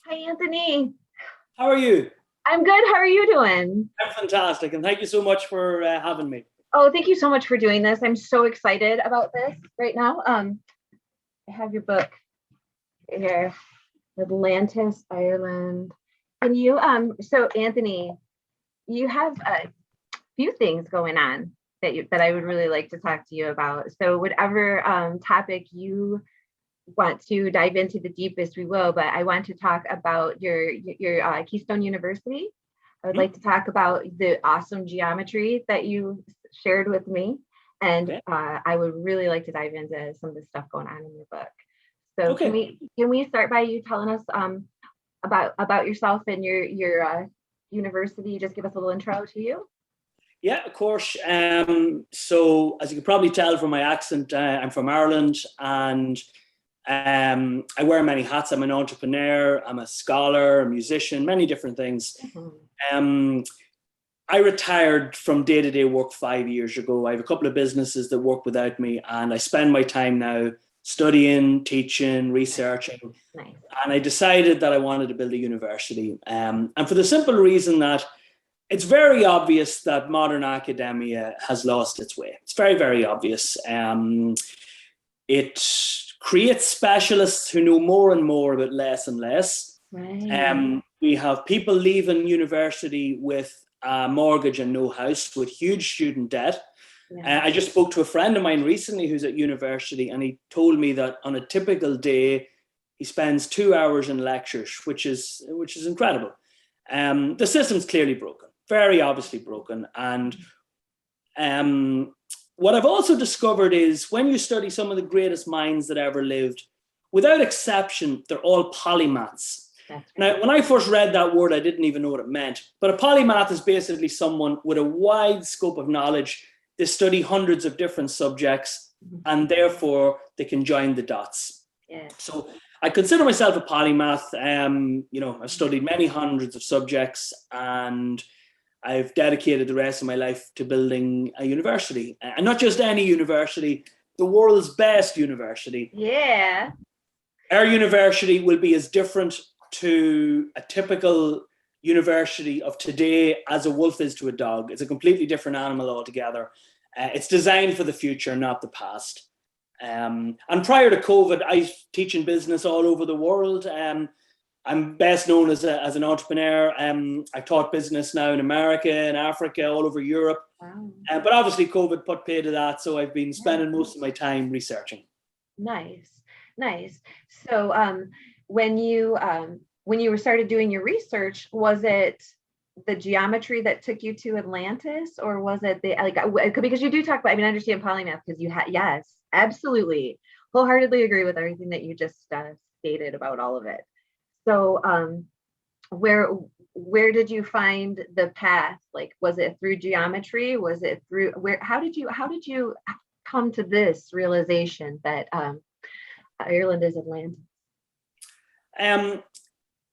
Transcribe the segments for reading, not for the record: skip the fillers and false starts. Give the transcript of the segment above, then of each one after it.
Hi, Anthony. How are you? I'm good. How are you doing? I'm fantastic, and thank you so much for having me. Oh, thank you so much for doing this. I'm so excited about this right now. I have your book here, Atlantis, Ireland. Can you so Anthony, you have a few things going on that I would really like to talk to you about. So whatever topic you want to dive into the deepest, we will, but I want to talk about your Keystone University. I would like Mhm. to talk about the awesome geometry that you shared with me. And Okay. I would really like to dive into some of the stuff going on in your book. So can Okay. we start by you telling us about yourself and your university? Just give us a little intro to you. Yeah, of course. So, as you can probably tell from my accent, I'm from Ireland, and I wear many hats. I'm an entrepreneur. I'm a scholar, a musician, many different things. Mhm. Um, I retired from day-to-day work 5 years ago. I have a couple of businesses that work without me, and I spend my time now studying, teaching, Nice, researching. nice. And I decided that I wanted to build a university. And for the simple reason that it's very obvious that modern academia has lost its way. It's very, very obvious. It creates specialists who know more and more about less and less. Right. We have people leaving university with a mortgage and no house, with huge student debt. Yeah. I just spoke to a friend of mine recently who's at university, and he told me that on a typical day, he spends 2 hours in lectures, which is incredible. The system's clearly broken, very obviously broken, and um, what I've also discovered is when you study some of the greatest minds that ever lived, without exception, they're all polymaths. That's right. Now, when I first read that word, I didn't even know what it meant. But a polymath is basically someone with a wide scope of knowledge. They study hundreds of different subjects, Mhm. and therefore they can join the dots. Yeah. So I consider myself a polymath. I've studied many hundreds of subjects, and I've dedicated the rest of my life to building a university, and not just any university, the world's best university. Yeah. Our university will be as different to a typical university of today as a wolf is to a dog. It's a completely different animal altogether. It's designed for the future, not the past. And prior to COVID, I was teaching business all over the world. I'm best known as an entrepreneur. I've taught business now in America, in Africa, all over Europe. Wow. But obviously, COVID put pay to that. So I've been Yeah. spending most of my time researching. Nice, nice. So, when you were started doing your research, was it the geometry that took you to Atlantis, or was it the because you do talk about? I mean, I understand polymath because you had yes, absolutely, wholeheartedly agree with everything that you just stated about all of it. So, where where did you find the path? Like, was it through geometry? Was it through where? How did you come to this realization that Ireland is Atlantis? Um,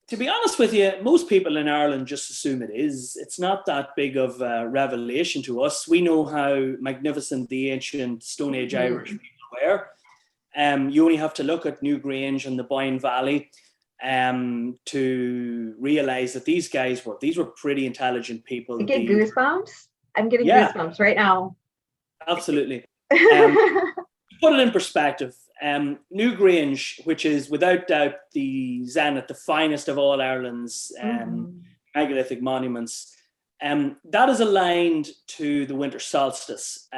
to be honest with you, most people in Ireland just assume it is. It's not that big of a revelation to us. We know how magnificent the ancient Stone Age Irish Mhm. people were. You only have to look at Newgrange and the Boyne Valley to realize that these were pretty intelligent I people. get goosebumps. I'm getting Yeah, goosebumps right now. absolutely. Um, to put it in perspective, Newgrange, which is without doubt the zenith, the finest of all Ireland's Mhm. megalithic monuments, that is aligned to the winter solstice.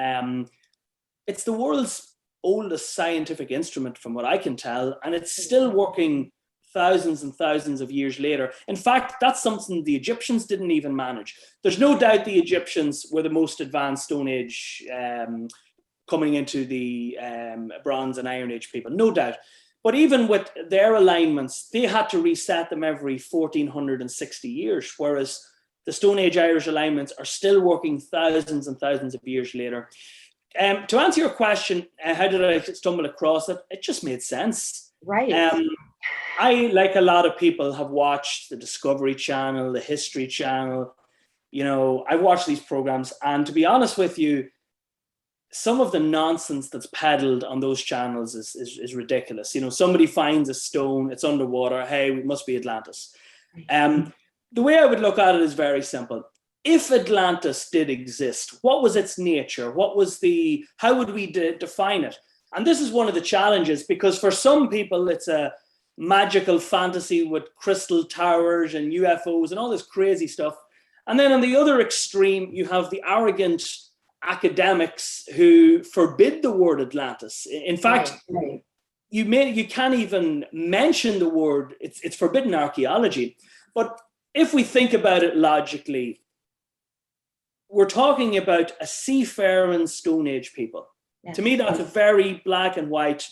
It's the world's oldest scientific instrument, from what I can tell, and it's still working thousands and thousands of years later. In fact, that's something the Egyptians didn't even manage. There's no doubt the Egyptians were the most advanced Stone Age coming into the Bronze and Iron Age people, no doubt. But even with their alignments, they had to reset them every 1460 years, whereas the Stone Age Irish alignments are still working thousands and thousands of years later. To answer your question, how did I stumble across it? It just made sense. Right. Um, I, like a lot of people, have watched the Discovery Channel, the History Channel. I've watched these programs, and to be honest with you, some of the nonsense that's peddled on those channels is ridiculous. You know, somebody finds a stone, it's underwater. Hey, it must be Atlantis. The way I would look at it is very simple. If Atlantis did exist, what was its nature? How would we define it? And this is one of the challenges, because for some people, it's a magical fantasy with crystal towers and UFOs and all this crazy stuff. And then on the other extreme, you have the arrogant academics who forbid the word Atlantis. In fact, you can't even mention the word. It's forbidden archaeology. But if we think about it logically, we're talking about a seafaring Stone Age people. Yes. To me, that's a very black and white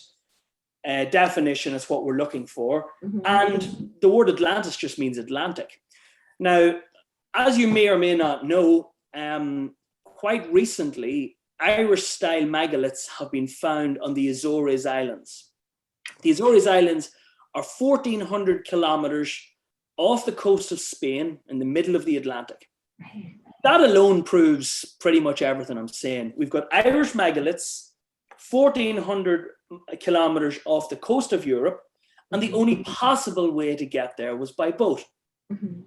definition as what we're looking for. Mm-hmm. And the word Atlantis just means Atlantic. Now, as you may or may not know, quite recently, Irish-style megaliths have been found on the Azores Islands. The Azores Islands are 1,400 kilometers off the coast of Spain in the middle of the Atlantic. That alone proves pretty much everything I'm saying. We've got Irish megaliths, 1,400 kilometers off the coast of Europe, and the only possible way to get there was by boat. Mm-hmm.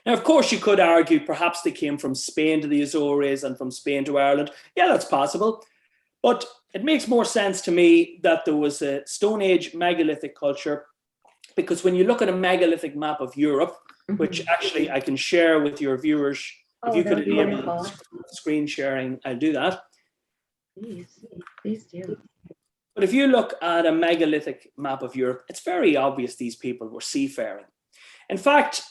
Now, of course, you could argue perhaps they came from Spain to the Azores and from Spain to Ireland. Yeah, that's possible. But it makes more sense to me that there was a Stone Age megalithic culture, because when you look at a megalithic map of Europe, mm-hmm. which actually I can share with your viewers, if you could enable screen sharing, I'll do that. Please do. But if you look at a megalithic map of Europe, it's very obvious these people were seafaring. In fact,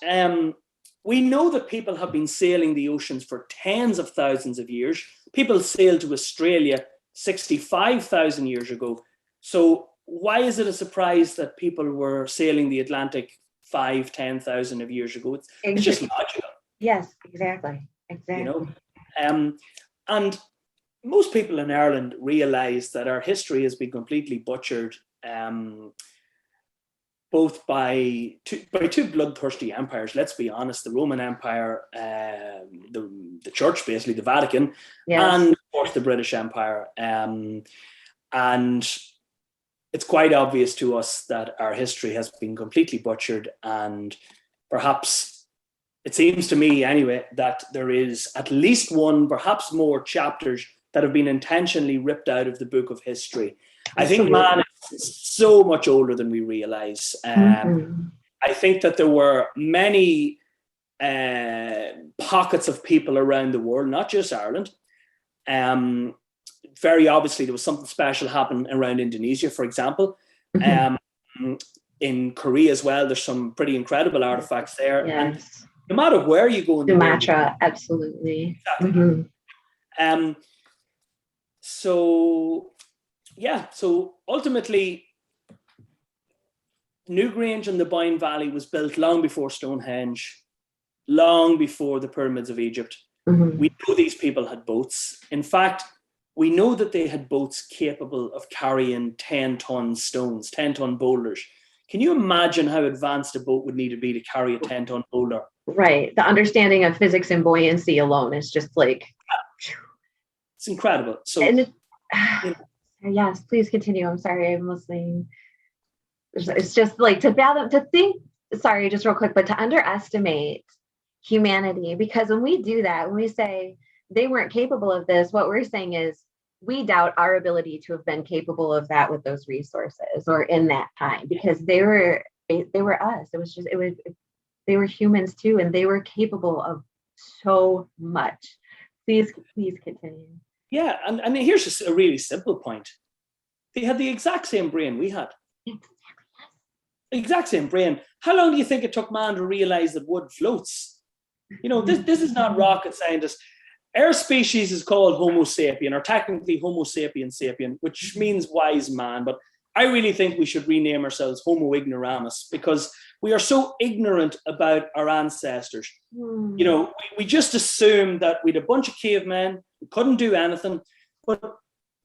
we know that people have been sailing the oceans for tens of thousands of years. People sailed to Australia 65,000 years ago. So why is it a surprise that people were sailing the Atlantic 5,000-10,000 of years ago? It's just logical. Yes, exactly. You know, and most people in Ireland realize that our history has been completely butchered, both by two bloodthirsty empires. Let's be honest: the Roman Empire, the Church, basically the Vatican, yes. And of course the British Empire. And it's quite obvious to us that our history has been completely butchered, and perhaps it seems to me anyway that there is at least one, perhaps more chapters that have been intentionally ripped out of the book of history. I think man is so much older than we realize. I think that there were many pockets of people around the world, not just Ireland. Very obviously, there was something special happening around Indonesia, for example. In Korea as well, there's some pretty incredible artifacts there. Yes. And no matter where you go in the world, Sumatra, absolutely. Exactly. Mm-hmm. So ultimately, Newgrange and the Boyne Valley was built long before Stonehenge, long before the pyramids of Egypt. Mm-hmm. We know these people had boats. In fact, we know that they had boats capable of carrying 10-ton stones, 10-ton boulders. Can you imagine how advanced a boat would need to be to carry a 10-ton boulder? Right. The understanding of physics and buoyancy alone is just like... It's incredible. So, yes, please continue. I'm sorry, I'm listening. It's just like to think, sorry, just real quick, but to underestimate humanity, because when we do that, when we say they weren't capable of this, what we're saying is we doubt our ability to have been capable of that with those resources or in that time, because they were us. They were humans too, and they were capable of so much. Please continue. Yeah, and here's just a really simple point. They had the exact same brain we had. Exact same brain. How long do you think it took man to realize that wood floats? You know, this is not rocket scientist. Our species is called Homo sapien, or technically Homo sapiens sapien, which means wise man. But I really think we should rename ourselves Homo ignoramus, because we are so ignorant about our ancestors. You know, we just assume that we'd a bunch of cavemen who couldn't do anything. But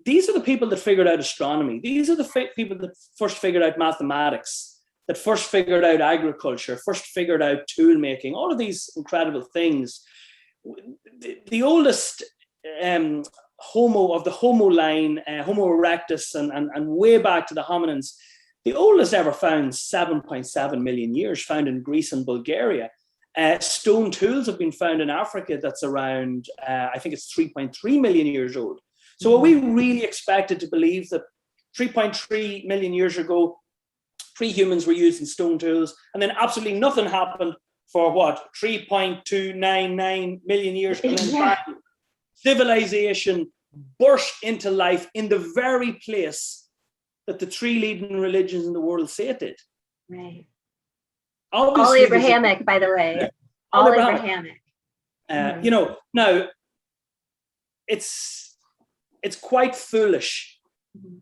these are the people that figured out astronomy. These are the people that first figured out mathematics, that first figured out agriculture, first figured out tool making, all of these incredible things. The oldest of the Homo line, Homo erectus, and way back to the hominins. The oldest ever found, 7.7 million years, found in Greece and Bulgaria. Stone tools have been found in Africa that's around, I think it's 3.3 million years old. So are we really expected to believe that 3.3 million years ago, pre-humans were using stone tools, and then absolutely nothing happened for what, 3.299 million years, and then bang, civilization burst into life in the very place that the three leading religions in the world say it did. Right. Obviously, all Abrahamic, by the way. All Abrahamic. You know, now it's quite foolish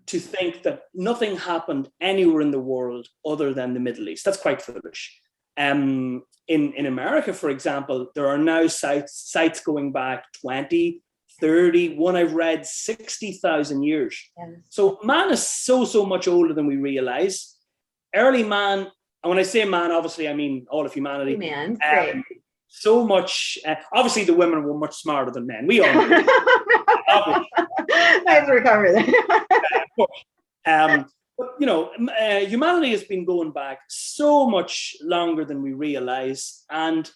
to think that nothing happened anywhere in the world other than the Middle East. That's quite foolish. In America, for example, there are now sites going back 20, 30, one I've read 60,000 years. Yes. So man is so much older than we realize. Early man, and when I say man, obviously I mean all of humanity. Man, great. So much, obviously the women were much smarter than men. We all know. Nice recover there. But you know, humanity has been going back so much longer than we realize, and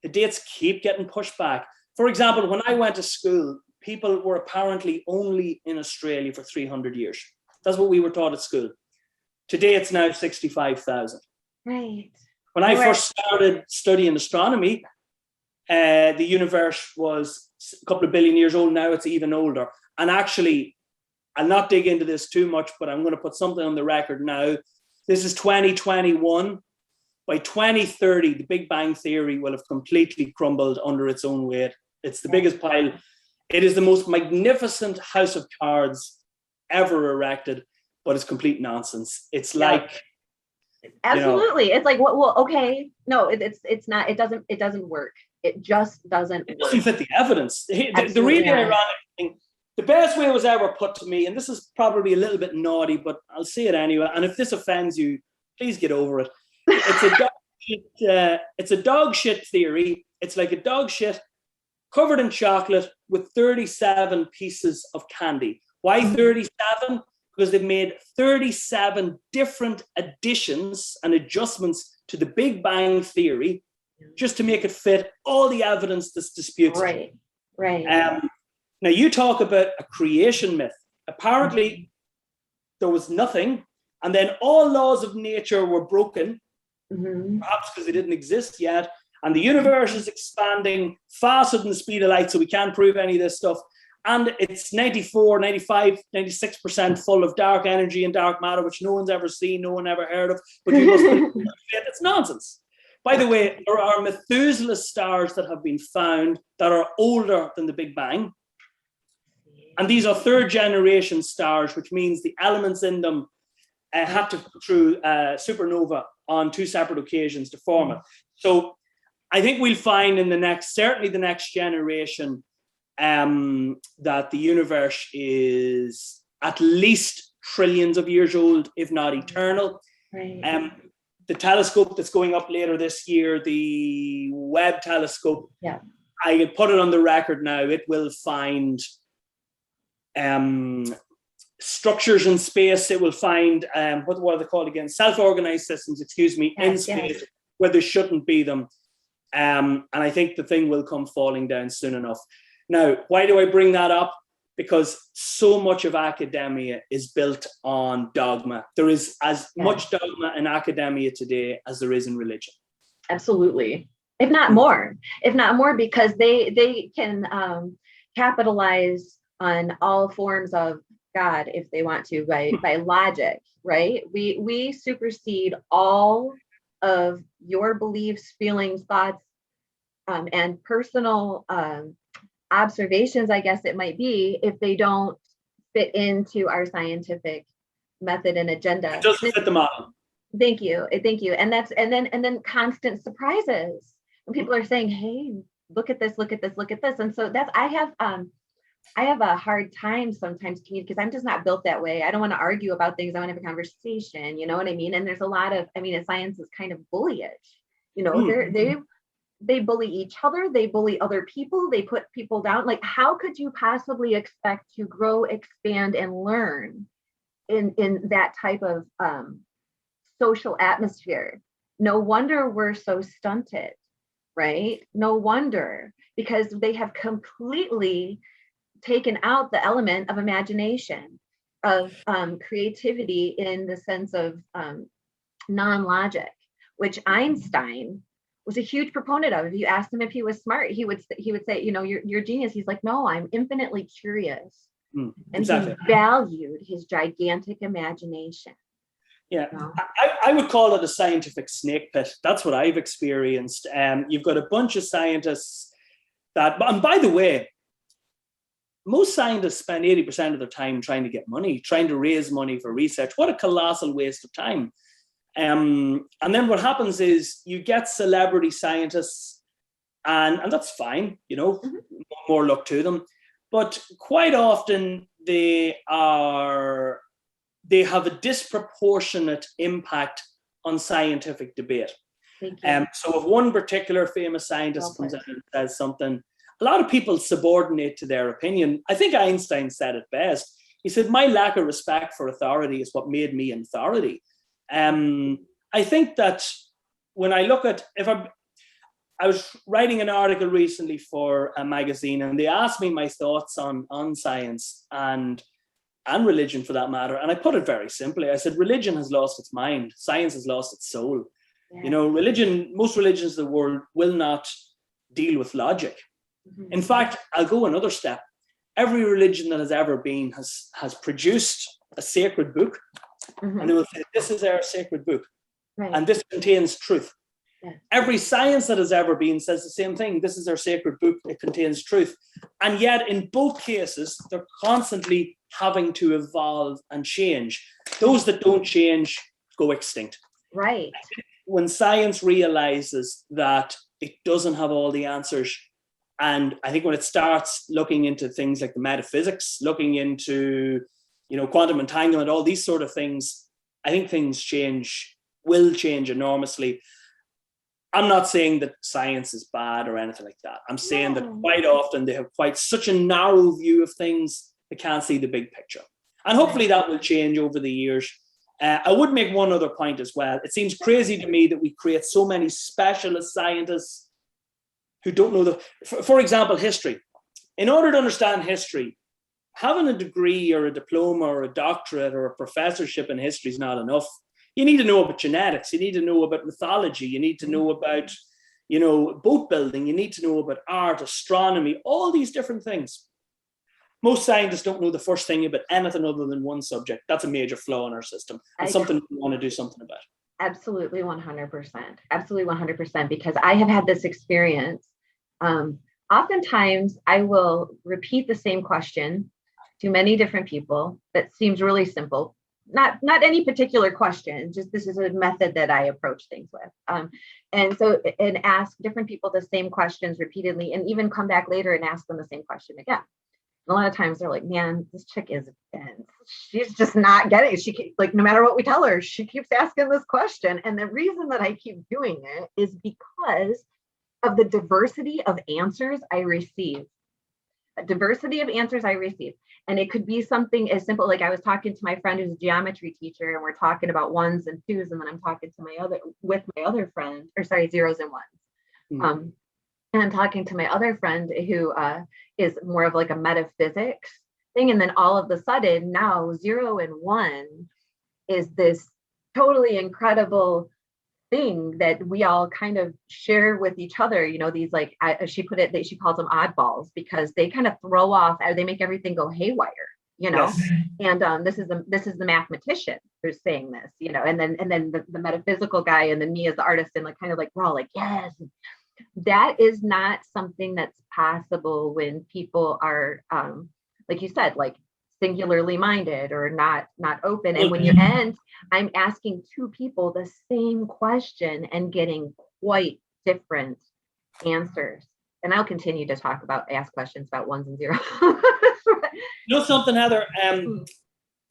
the dates keep getting pushed back. For example, when I went to school, people were apparently only in Australia for 300 years. That's what we were taught at school. Today, it's now 65,000. Right. When I first started studying astronomy, the universe was a couple of billion years old. Now it's even older. And actually, I'll not dig into this too much, but I'm going to put something on the record now. This is 2021. By 2030, the Big Bang Theory will have completely crumbled under its own weight. It's the biggest pile. It is the most magnificent house of cards ever erected, but it's complete nonsense. It's like, absolutely. You know, it's like, well, okay, no, it's not. It doesn't work. It just doesn't. It doesn't fit the evidence. The really ironic thing. The best way it was ever put to me, and this is probably a little bit naughty, but I'll say it anyway. And if this offends you, please get over it. It's a dog shit theory. It's like a dog shit covered in chocolate with 37 pieces of candy. Why 37? Because they've made 37 different additions and adjustments to the Big Bang Theory just to make it fit all the evidence that's disputed. Right. Now, you talk about a creation myth. Apparently, there was nothing, and then all laws of nature were broken, perhaps because they didn't exist yet, and the universe is expanding faster than the speed of light, so we can't prove any of this stuff. And it's 94, 95, 96% full of dark energy and dark matter, which no one's ever seen, no one ever heard of, but you must believe it. It's nonsense. By the way, there are Methuselah stars that have been found that are older than the Big Bang. And these are third generation stars, which means the elements in them had to go through supernova on two separate occasions to form it. So I think we'll find in certainly the next generation, that the universe is at least trillions of years old, if not eternal. Right. The telescope that's going up later this year, the Webb telescope, I can put it on the record now, it will find structures in space. It will find, what are they called again? Self-organized systems, in space where there shouldn't be them. And I think the thing will come falling down soon enough. Now, why do I bring that up? Because so much of academia is built on dogma. There is as much dogma in academia today as there is in religion. Absolutely. If not more, because they can capitalize on all forms of God if they want to by logic, right? We supersede all of your beliefs, feelings, thoughts, and personal observations, I guess it might be, if they don't fit into our scientific method and agenda. It doesn't fit the model. Thank you. And then constant surprises. When people are saying, hey, look at this. And so I have a hard time sometimes, because I'm just not built that way. I don't want to argue about things. I want to have a conversation, you know what I mean? And there's a lot of, science is kind of bullyish, they bully each other, they bully other people, they put people down. Like, how could you possibly expect to grow, expand, and learn in that type of social atmosphere? No wonder we're so stunted, right? No wonder, because they have completely taken out the element of imagination, of creativity in the sense of non-logic, which Einstein was a huge proponent of. If you asked him if he was smart, he would say, you know, you're genius. He's like, no, I'm infinitely curious. And exactly. he valued his gigantic imagination. Yeah, I would call it a scientific snake pit. That's what I've experienced. You've got a bunch of scientists that, and by the way, most scientists spend 80% of their time trying to get money, trying to raise money for research. What a colossal waste of time. And then what happens is you get celebrity scientists, and that's fine, you know, more luck to them. But quite often they have a disproportionate impact on scientific debate. So if one particular famous scientist comes out and says something, a lot of people subordinate to their opinion. I think Einstein said it best. He said, my lack of respect for authority is what made me an authority. I think that when I look at, I was writing an article recently for a magazine, and they asked me my thoughts on science and religion for that matter. And I put it very simply. I said, religion has lost its mind. Science has lost its soul. Yeah. You know, most religions of the world will not deal with logic. In fact, I'll go another step. Every religion that has ever been has produced a sacred book. And they will say, this is our sacred book. Right. And this contains truth. Yeah. Every science that has ever been says the same thing. This is our sacred book. It contains truth. And yet in both cases, they're constantly having to evolve and change. Those that don't change go extinct. Right. When science realizes that it doesn't have all the answers, and I think when it starts looking into things like the metaphysics, looking into, you know, quantum entanglement, all these sort of things, I think things will change enormously. I'm not saying that science is bad or anything like that. I'm saying that quite often they have such a narrow view of things, they can't see the big picture. And hopefully that will change over the years. I would make one other point as well. It seems crazy to me that we create so many specialist scientists who don't know for example, history. In order to understand history, having a degree or a diploma or a doctorate or a professorship in history is not enough. You need to know about genetics. You need to know about mythology. You need to know about, you know, boat building. You need to know about art, astronomy, all these different things. Most scientists don't know the first thing about anything other than one subject. That's a major flaw in our system. It's something we want to do something about. Absolutely 100%. Absolutely 100%. Because I have had this experience. Oftentimes I will repeat the same question to many different people that seems really simple. Not any particular question, just this is a method that I approach things with. And ask different people the same questions repeatedly, and even come back later and ask them the same question again. And a lot of times they're like, man, this chick is dense. She's just not getting it. She keeps, like, no matter what we tell her, she keeps asking this question. And the reason that I keep doing it is because of the diversity of answers I receive. And it could be something as simple, like I was talking to my friend who's a geometry teacher, and we're talking about ones and twos, and then I'm talking to my other friend, zeros and ones. And I'm talking to my other friend who is more of like a metaphysics thing. And then all of a sudden now 0 and 1 is this totally incredible thing that we all kind of share with each other. You know, these, like, she put it, that she calls them oddballs, because they kind of throw off, they make everything go haywire, you know. Yes. And this is the mathematician who's saying this, you know, and then the metaphysical guy, and then me as the artist, and like kind of like we're all like, yes. That is not something that's possible when people are, like you said, like singularly minded or not open. And when you end, I'm asking two people the same question and getting quite different answers. And I'll continue to ask questions about ones and zeros. You know something, Heather?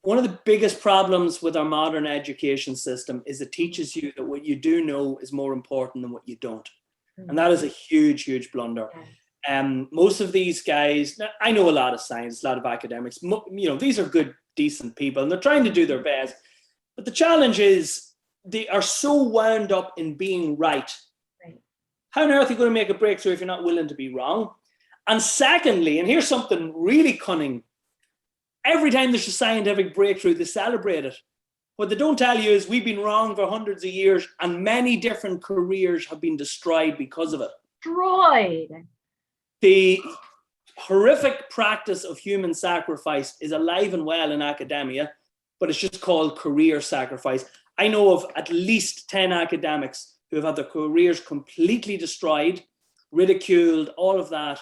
One of the biggest problems with our modern education system is it teaches you that what you do know is more important than what you don't. And that is a huge, huge blunder. Most of these guys, I know a lot of science, a lot of academics, these are good, decent people, and they're trying to do their best. But the challenge is they are so wound up in being right. How on earth are you going to make a breakthrough if you're not willing to be wrong? And secondly, and here's something really cunning, every time there's a scientific breakthrough, they celebrate it. What they don't tell you is we've been wrong for hundreds of years, and many different careers have been destroyed because of it. Destroyed. The horrific practice of human sacrifice is alive and well in academia, but it's just called career sacrifice. I know of at least 10 academics who have had their careers completely destroyed, ridiculed, all of that,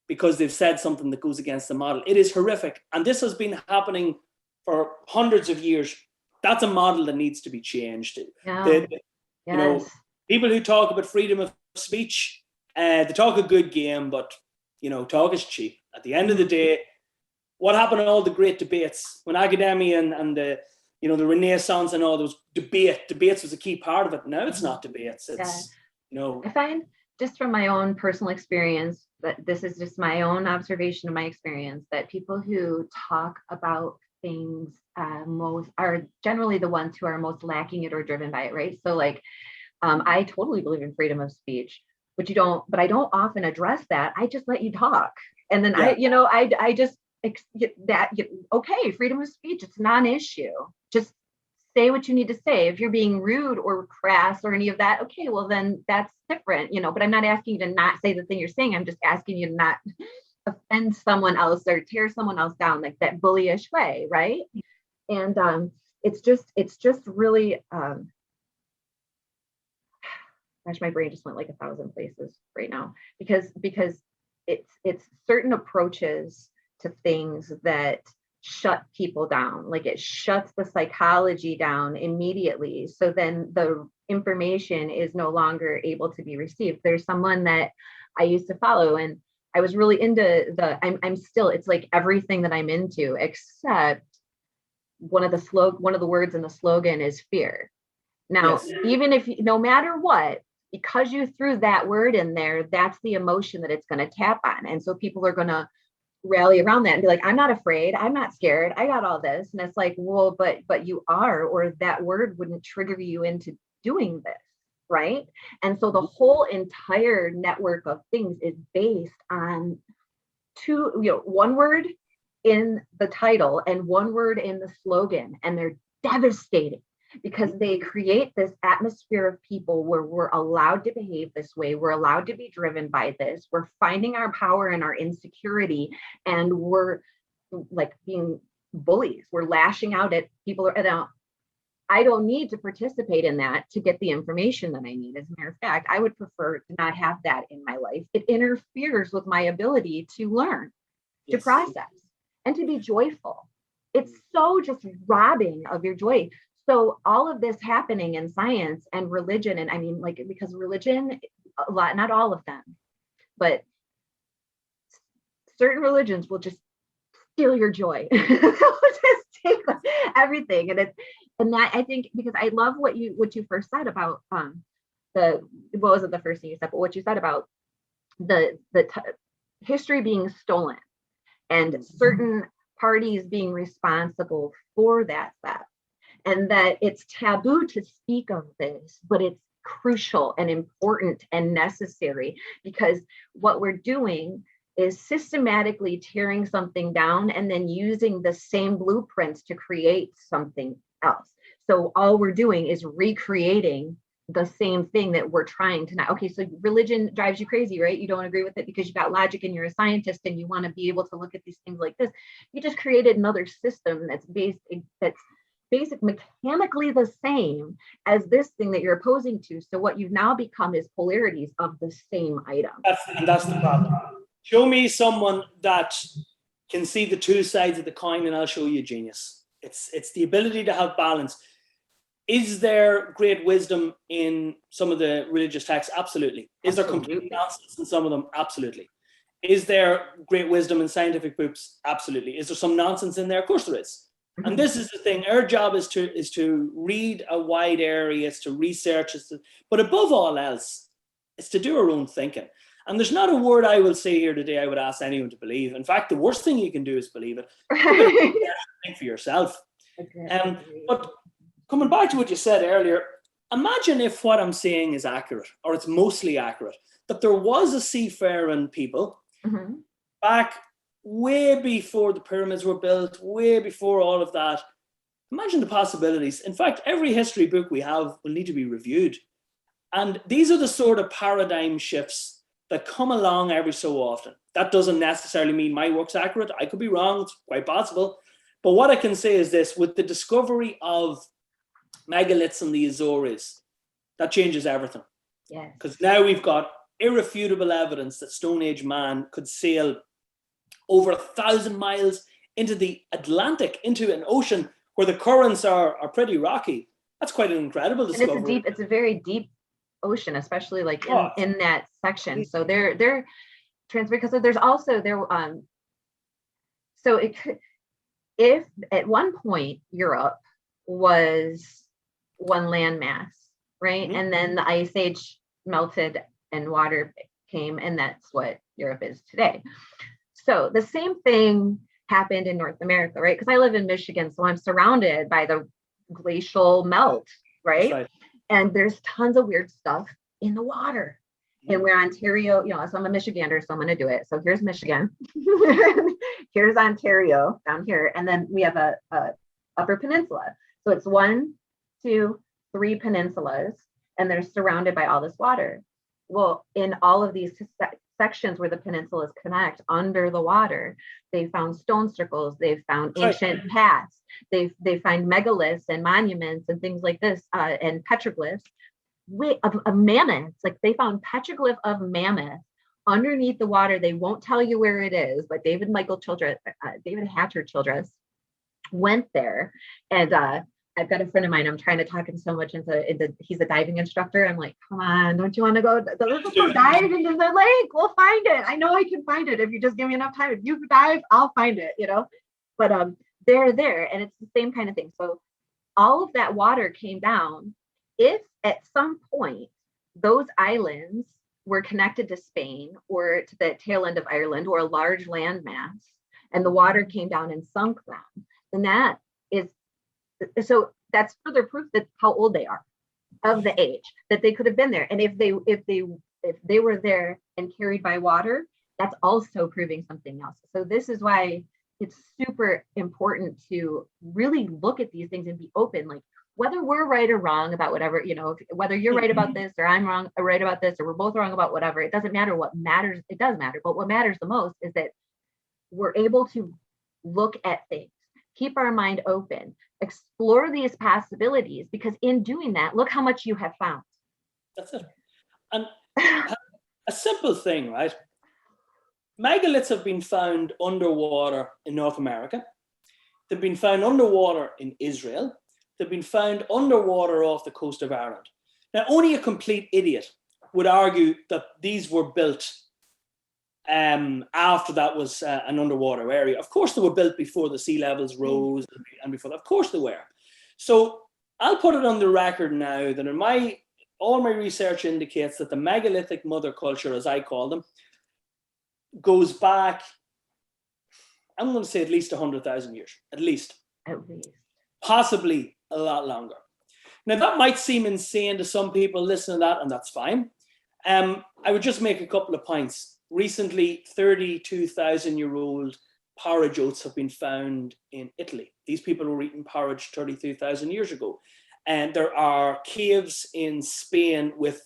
because they've said something that goes against the model. It is horrific. And this has been happening for hundreds of years. That's a model that needs to be changed. People who talk about freedom of speech, they talk a good game, but talk is cheap. At the end of the day, what happened to all the great debates when academia and the Renaissance and all those debates was a key part of it. Now it's not debates. It's I find, just from my own personal experience, that this is just my own observation of my experience, that people who talk about things most are generally the ones who are most lacking it or driven by it, right? So like, I totally believe in freedom of speech, but I don't often address that. I just let you talk. And then I just that, okay, freedom of speech, it's not an issue. Just say what you need to say. If you're being rude or crass or any of that, okay, well then that's different, but I'm not asking you to not say the thing you're saying. I'm just asking you to not offend someone else or tear someone else down like that bullyish way, right? And it's just really gosh, my brain just went like 1,000 places right now, because it's certain approaches to things that shut people down. Like it shuts the psychology down immediately. So then the information is no longer able to be received. There's someone that I used to follow, and I was really into I'm still, it's like everything that I'm into, except one of the words in the slogan is fear. Now, even if, no matter what, because you threw that word in there, that's the emotion that it's going to tap on. And so people are going to rally around that and be like, I'm not afraid, I'm not scared, I got all this. And it's like, well, but you are, or that word wouldn't trigger you into doing this, right? And so the whole entire network of things is based on one word in the title and one word in the slogan, and they're devastating because they create this atmosphere of people where we're allowed to behave this way, we're allowed to be driven by this, we're finding our power and our insecurity, and we're like being bullies, we're lashing out at people. I don't need to participate in that to get the information that I need. As a matter of fact, I would prefer to not have that in my life. It interferes with my ability to learn, to process, and to be joyful. It's so just robbing of your joy. So all of this happening in science and religion, and I mean, like, because religion, a lot, not all of them, but certain religions will just steal your joy. Just take everything. And that, I think, because I love what you first said about what wasn't the first thing you said, but what you said about the history being stolen and certain parties being responsible for that theft. And that it's taboo to speak of this, but it's crucial and important and necessary, because what we're doing is systematically tearing something down and then using the same blueprints to create something else. So all we're doing is recreating the same thing that we're trying to not. Okay, so religion drives you crazy, right? You don't agree with it because you got logic and you're a scientist and you want to be able to look at these things like this. You just created another system that's basic mechanically the same as this thing that you're opposing to. So what you've now become is polarities of the same item. That's the problem. Show me someone that can see the two sides of the coin and I'll show you genius. It's the ability to have balance. Is there great wisdom in some of the religious texts? Absolutely. Is there complete nonsense in some of them? Absolutely. Is there great wisdom in scientific books? Absolutely. Is there some nonsense in there? Of course there is. And this is the thing. Our job is to read a wide area, is to research, but above all else, It's to do our own thinking. And there's not a word I will say here today I would ask anyone to believe. In fact, the worst thing you can do is believe it. Think for yourself. But coming back to what you said earlier, imagine if what I'm saying is accurate, or it's mostly accurate, that there was a seafaring people back way before the pyramids were built, way before all of that. Imagine the possibilities. In fact, every history book we have will need to be reviewed. And these are the sort of paradigm shifts that come along every so often. That doesn't necessarily mean my work's accurate. I could be wrong. It's quite possible. But what I can say is this: with the discovery of megaliths in the Azores, that changes everything. Yes. Because now we've got irrefutable evidence that Stone Age man could sail over 1,000 miles into the Atlantic, into an ocean where the currents are pretty rocky. That's quite an incredible discovery. And it's a very deep ocean, especially like in that section. So they're transferred, because there's also so it could, if at one point Europe was one landmass, right? And then the ice age melted and water came, and that's what Europe is today. So the same thing happened in North America, right? Because I live in Michigan, so I'm surrounded by the glacial melt, right? And there's tons of weird stuff in the water. And we're Ontario, so I'm a Michigander, so I'm going to do it. So here's Michigan. Here's Ontario down here. And then we have a upper peninsula. So it's 1, 2, 3 peninsulas, and they're surrounded by all this water. Well, in all of these sections where the peninsulas connect under the water, they found stone circles, they've found ancient paths, they find megaliths and monuments and things like this, and petroglyphs of mammoths. Like they found petroglyph of mammoth underneath the water. They won't tell you where it is, but David Hatcher Childress went there, and I've got a friend of mine, I'm trying to talk him so much into he's a diving instructor. I'm like, come on, don't you want to go? Let's go dive into the lake. We'll find it. I know I can find it if you just give me enough time. If you dive, I'll find it, But they're there, and it's the same kind of thing. So all of that water came down. If at some point those islands were connected to Spain or to the tail end of Ireland or a large landmass, and the water came down and sunk them, then that is, so that's further proof that how old they are, of the age that they could have been there. And if they were there and carried by water, that's also proving something else. So this is why it's super important to really look at these things and be open, like whether we're right or wrong about whatever, whether you're right about this or I'm wrong or right about this, or we're both wrong about whatever, it doesn't matter. What matters, it does matter, but what matters the most is that we're able to look at things, keep our mind open, explore these possibilities, because in doing that, look how much you have found. That's it. And a simple thing, right? Megaliths have been found underwater in North America. They've been found underwater in Israel. They've been found underwater off the coast of Ireland. Now, only a complete idiot would argue that these were built after that was an underwater area. Of course, they were built before the sea levels rose, and before that. Of course they were. So I'll put it on the record now that all my research indicates that the Megalithic Mother Culture, as I call them, goes back, I'm going to say at least 100,000 years, at least. Possibly a lot longer. Now, that might seem insane to some people listening to that, and that's fine. I would just make a couple of points. Recently, 32,000-year-old porridge oats have been found in Italy. These people were eating porridge 32,000 years ago. And there are caves in Spain with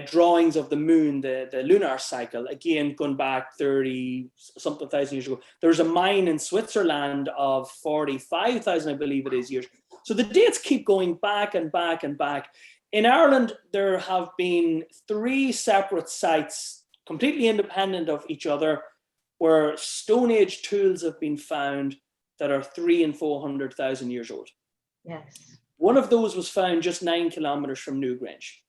drawings of the moon, the lunar cycle, again, going back 30-something thousand years ago. There's a mine in Switzerland of 45,000, I believe it is, years. So the dates keep going back and back and back. In Ireland, there have been 3 separate sites, completely independent of each other, where Stone Age tools have been found that are 300,000 and 400,000 years old. Yes. One of those was found just 9 kilometers from Newgrange.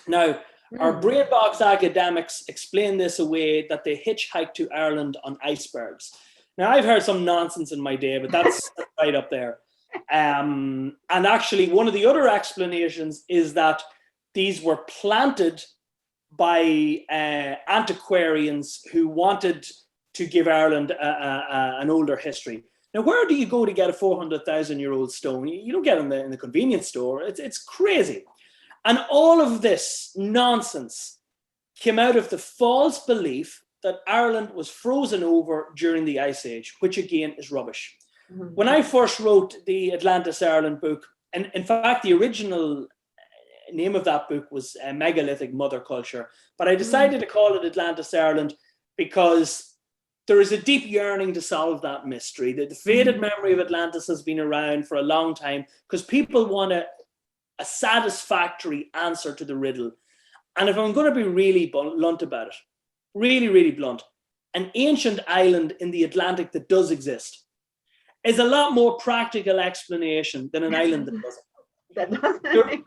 Now, our brainbox academics explain this away, that they hitchhiked to Ireland on icebergs. Now, I've heard some nonsense in my day, but that's right up there. And actually, one of the other explanations is that these were planted by antiquarians who wanted to give Ireland an older history. Now, where do you go to get a 400,000-year-old stone? You don't get it in the convenience store. It's crazy. And all of this nonsense came out of the false belief that Ireland was frozen over during the Ice Age, which again is rubbish. Mm-hmm. When I first wrote the Atlantis Ireland book, and in fact, the original name of that book was Megalithic Mother Culture, but I decided to call it Atlantis Ireland because there is a deep yearning to solve that mystery. The faded memory of Atlantis has been around for a long time because people want a satisfactory answer to the riddle. And if I'm going to be really blunt about it, really, really blunt, an ancient island in the Atlantic that does exist is a lot more practical explanation than an island that doesn't. That doesn't.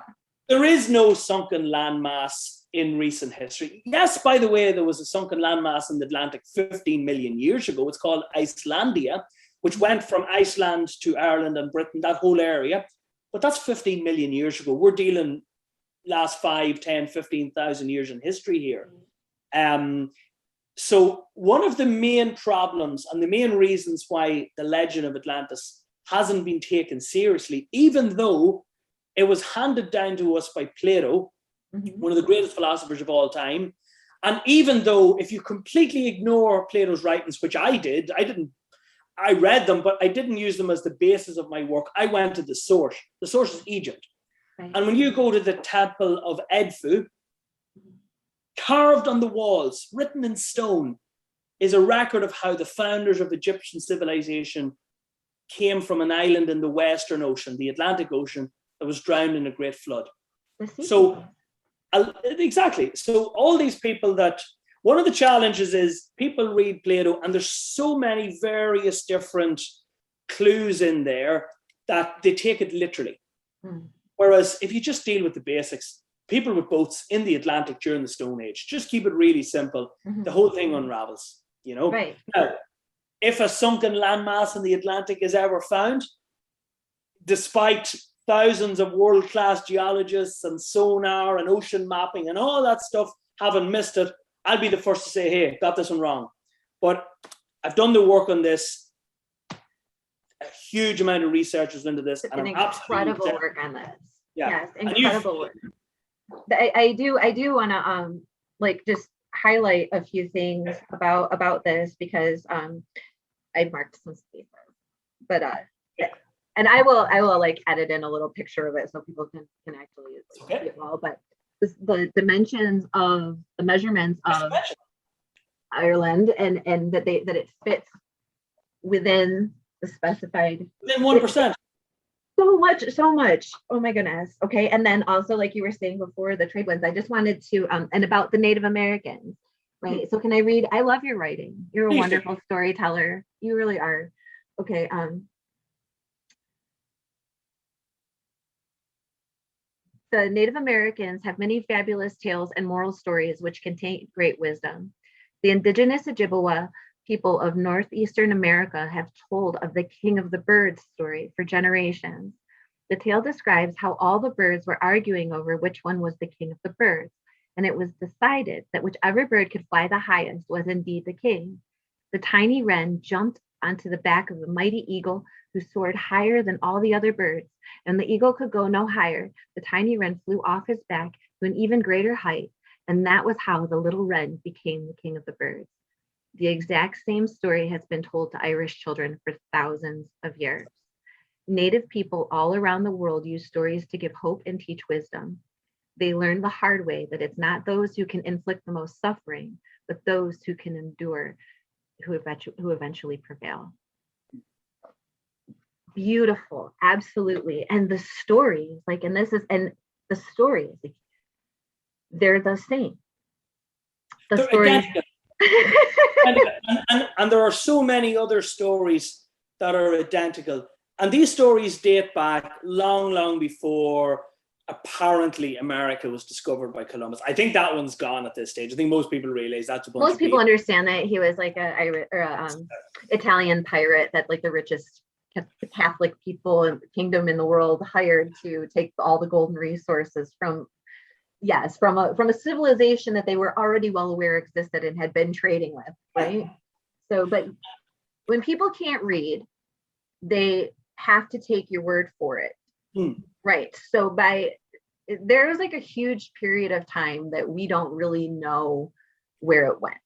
There is no sunken landmass in recent history. Yes, by the way, there was a sunken landmass in the Atlantic 15 million years ago. It's called Icelandia, which went from Iceland to Ireland and Britain, that whole area. But that's 15 million years ago. We're dealing last 5, 10, 15,000 years in history here. So one of the main problems and the main reasons why the legend of Atlantis hasn't been taken seriously, even though it was handed down to us by Plato, one of the greatest philosophers of all time. And even though if you completely ignore Plato's writings, which I did, I read them, but I didn't use them as the basis of my work. I went to the source. The source is Egypt. Right. And when you go to the Temple of Edfu, carved on the walls, written in stone, is a record of how the founders of Egyptian civilization came from an island in the Western Ocean, the Atlantic Ocean, that was drowned in a great flood. So, exactly. So all these people one of the challenges is people read Plato and there's so many various different clues in there that they take it literally. Whereas if you just deal with the basics, people with boats in the Atlantic during the Stone Age, just keep it really simple, the whole thing unravels, you know? Right. Now, if a sunken landmass in the Atlantic is ever found, despite thousands of world-class geologists and sonar and ocean mapping and all that stuff haven't missed it, I'll be the first to say, hey, got this one wrong. But I've done the work on this. A huge amount of research is into this. And incredible work on this. Yeah. Yes, incredible work. I do want to just highlight a few things about this because I marked some spaces, but and I will edit in a little picture of it so people can actually see it well. But the dimensions of the measurements of Ireland and that it fits within the specified within 1%. So much. Oh my goodness. Okay. And then also, like you were saying before, the trade winds, I just wanted to and about the Native Americans, right? So can I read? I love your writing. You're a wonderful storyteller. You really are. Okay. The Native Americans have many fabulous tales and moral stories which contain great wisdom. The indigenous Ojibwa people of northeastern America have told of the King of the Birds story for generations. The tale describes how all the birds were arguing over which one was the king of the birds, and it was decided that whichever bird could fly the highest was indeed the king. The tiny wren jumped onto the back of the mighty eagle who soared higher than all the other birds, and the eagle could go no higher. The tiny wren flew off his back to an even greater height, and that was how the little wren became the king of the birds. The exact same story has been told to Irish children for thousands of years. Native people all around the world use stories to give hope and teach wisdom. They learn the hard way that it's not those who can inflict the most suffering, but those who can endure who eventually prevail. Beautiful, absolutely. And the stories, the stories, they're the same. The stories. and there are so many other stories that are identical. And these stories date back long before apparently America was discovered by Columbus. I think that one's gone at this stage. I think most people realize that's a bunch most people understand that he was like a Italian pirate that like the richest Catholic people and kingdom in the world hired to take all the golden resources from yes, from a civilization that they were already well aware existed and had been trading with, right? So, but when people can't read, they have to take your word for it. Right. So there's like a huge period of time that we don't really know where it went.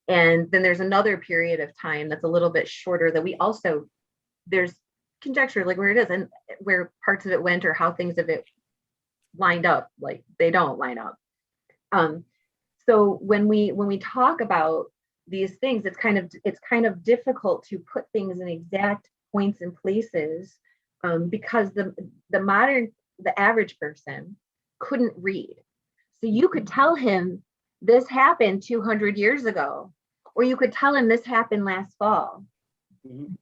And then there's another period of time that's a little bit shorter that there's conjecture like where it is and where parts of it went or how things of it lined up, like they don't line up. So when we talk about these things, it's kind of difficult to put things in exact points and places, because the average person couldn't read. So you could tell him this happened 200 years ago, or you could tell him this happened last fall.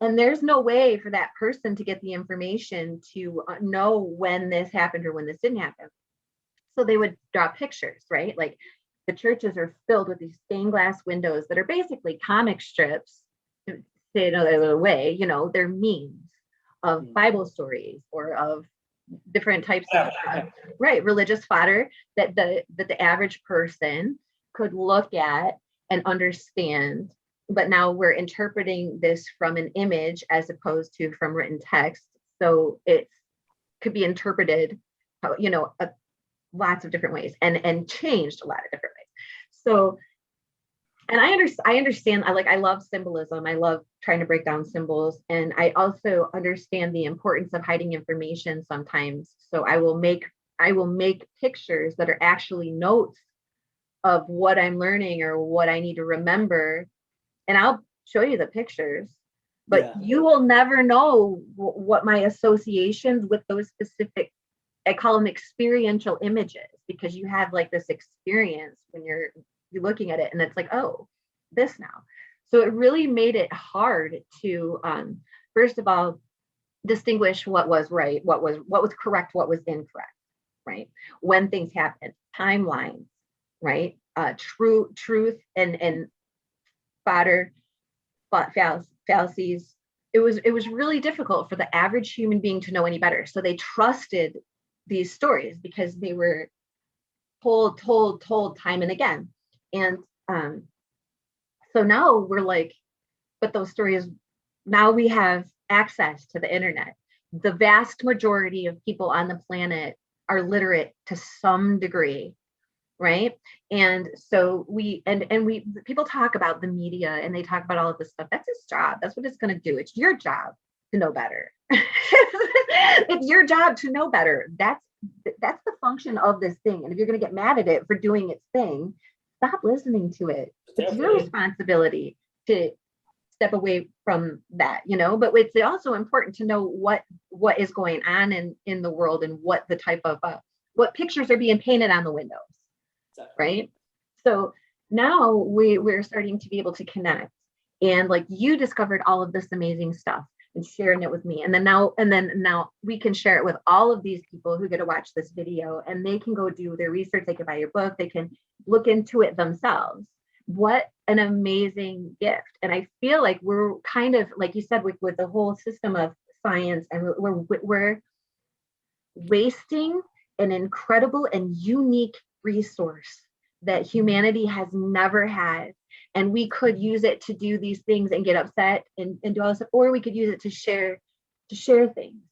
And there's no way for that person to get the information to know when this happened or when this didn't happen. So they would draw pictures, right? Like the churches are filled with these stained glass windows that are basically comic strips, to say another way, they're memes of Bible stories or of different types of right religious fodder that the average person could look at and understand. But now we're interpreting this from an image as opposed to from written text, so it could be interpreted lots of different ways and changed a lot of different ways. So, and I understand, I love symbolism. I love trying to break down symbols. And I also understand the importance of hiding information sometimes. So I will make pictures that are actually notes of what I'm learning or what I need to remember. And I'll show you the pictures, but you will never know what my associations with those specific, I call them experiential images, because you have like this experience when you're looking at it and it's like, oh, this now. So it really made it hard to first of all distinguish what was right, what was correct, what was incorrect, right? When things happen, timelines, right? Truth and fodder, fallacies. It was really difficult for the average human being to know any better. So they trusted these stories because they were told time and again. And so now we're like, but those stories, now we have access to the internet. The vast majority of people on the planet are literate to some degree, right? And so people talk about the media and they talk about all of this stuff. That's its job. That's what it's going to do. It's your job to know better. It's your job to know better. That's the function of this thing. And if you're going to get mad at it for doing its thing, stop listening to it. It's your responsibility to step away from that, but it's also important to know what is going on in the world and what the type of what pictures are being painted on the windows. Right. So now we're starting to be able to connect, and like you discovered all of this amazing stuff and sharing it with me. And then now we can share it with all of these people who get to watch this video, and they can go do their research. They can buy your book. They can look into it themselves. What an amazing gift. And I feel like we're kind of, like you said, with the whole system of science, and we're wasting an incredible and unique resource that humanity has never had. And we could use it to do these things and get upset and do all this, or we could use it to share things.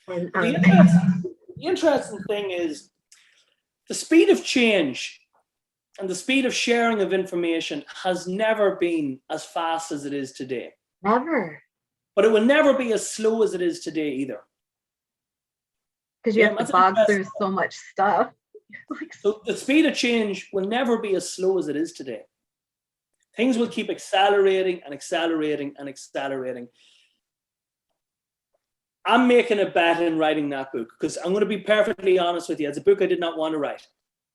And the interesting thing is the speed of change and the speed of sharing of information has never been as fast as it is today. Never. But it will never be as slow as it is today either. Because you have to bog through so much stuff. So the speed of change will never be as slow as it is today. Things will keep accelerating and accelerating and accelerating. I'm making a bet in writing that book, because I'm going to be perfectly honest with you. It's a book I did not want to write.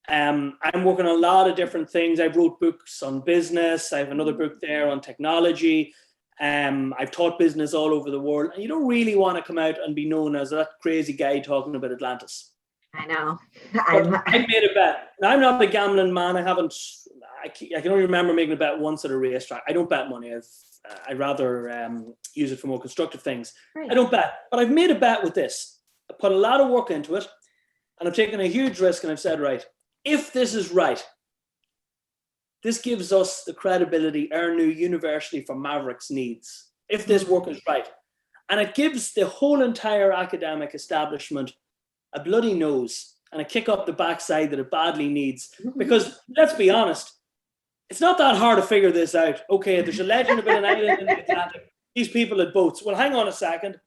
I'm working on a lot of different things. I wrote books on business. I have another book there on technology. I've taught business all over the world. And you don't really want to come out and be known as that crazy guy talking about Atlantis. I know. I made a bet. Now, I'm not a gambling man. I can only remember making a bet once at a racetrack. I don't bet money. I'd rather use it for more constructive things. Right. I don't bet. But I've made a bet with this. I put a lot of work into it, and I've taken a huge risk, and I've said, right, If this is right, this gives us the credibility our new university for Mavericks needs, if this work is right. And it gives the whole entire academic establishment a bloody nose and a kick up the backside that it badly needs. Because let's be honest, it's not that hard to figure this out. Okay, there's a legend about an island in the Atlantic. These people had boats. Well, hang on a second.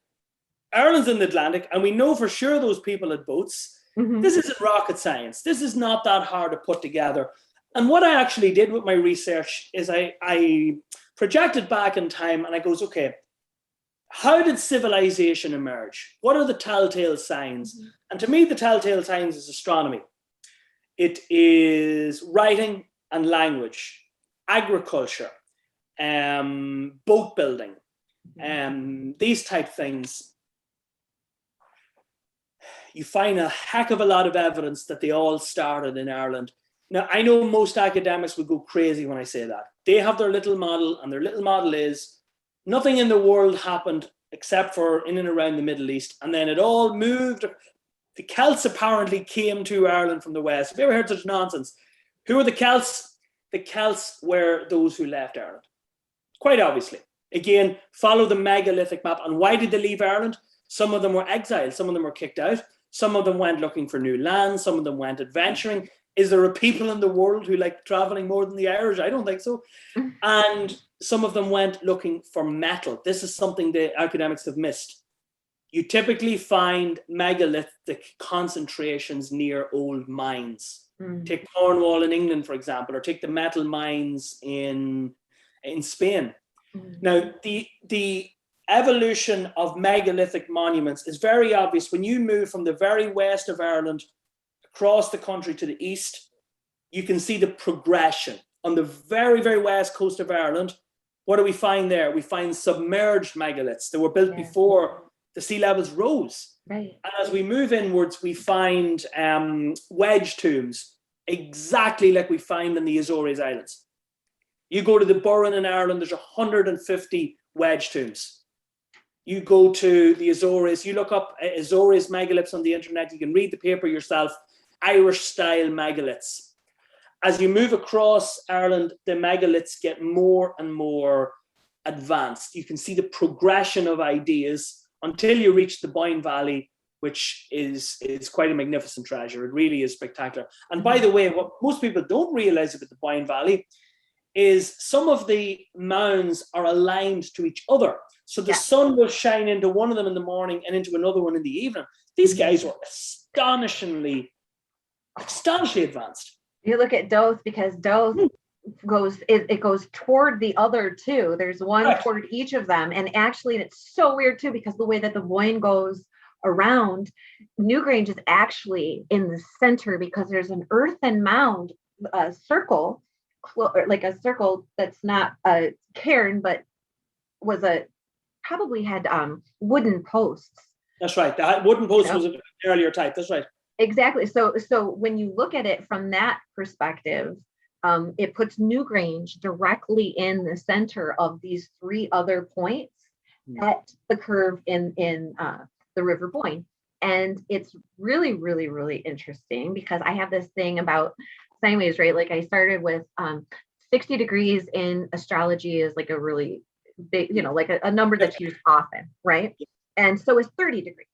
Ireland's in the Atlantic, and we know for sure those people had boats. This isn't rocket science. This is not that hard to put together. And what I actually did with my research is I projected back in time, and I goes, okay, how did civilization emerge? What are the telltale signs? And to me, the telltale signs is astronomy. It is writing and language, agriculture, boat building, these type things. You find a heck of a lot of evidence that they all started in Ireland. Now, I know most academics would go crazy when I say that. They have their little model, and their little model is nothing in the world happened except for in and around the Middle East, and then it all moved. The Celts apparently came to Ireland from the West. Have you ever heard such nonsense? Who are the Celts? The Celts were those who left Ireland. Quite obviously. Again, follow the megalithic map. And why did they leave Ireland? Some of them were exiled. Some of them were kicked out. Some of them went looking for new lands. Some of them went adventuring. Is there a people in the world who like traveling more than the Irish? I don't think so. And some of them went looking for metal. This is something the academics have missed. You typically find megalithic concentrations near old mines. Take Cornwall in England, for example, or take the metal mines in Spain. Now, the evolution of megalithic monuments is very obvious. When you move from the very west of Ireland across the country to the east, you can see the progression. On the very, very west coast of Ireland, what do we find there? We find submerged megaliths that were built before the sea levels rose. Right. And as we move inwards, we find wedge tombs, exactly like we find in the Azores Islands. You go to the Burren in Ireland, there's 150 wedge tombs. You go to the Azores, you look up Azores megaliths on the internet, you can read the paper yourself, Irish-style megaliths. As you move across Ireland, the megaliths get more and more advanced. You can see the progression of ideas until you reach the Boyne Valley, which is quite a magnificent treasure. It really is spectacular. And by the way, what most people don't realize about the Boyne Valley is some of the mounds are aligned to each other. So the sun will shine into one of them in the morning and into another one in the evening. These guys were astonishingly advanced. You look at Doth, because Doth goes toward the other two. There's one toward each of them. And actually, it's so weird too, because the way that the Boyne goes around, Newgrange is actually in the center, because there's an earthen mound, a circle, like a circle that's not a cairn, but was probably had wooden posts. That's right. The wooden post was an earlier type. That's right. Exactly. So when you look at it from that perspective, it puts Newgrange directly in the center of these three other points at the curve in the River Boyne. And it's really, really, really interesting, because I have this thing about sideways, right? Like I started with 60 degrees in astrology is like a really big, like a number that's used often, right? And so is 30 degrees.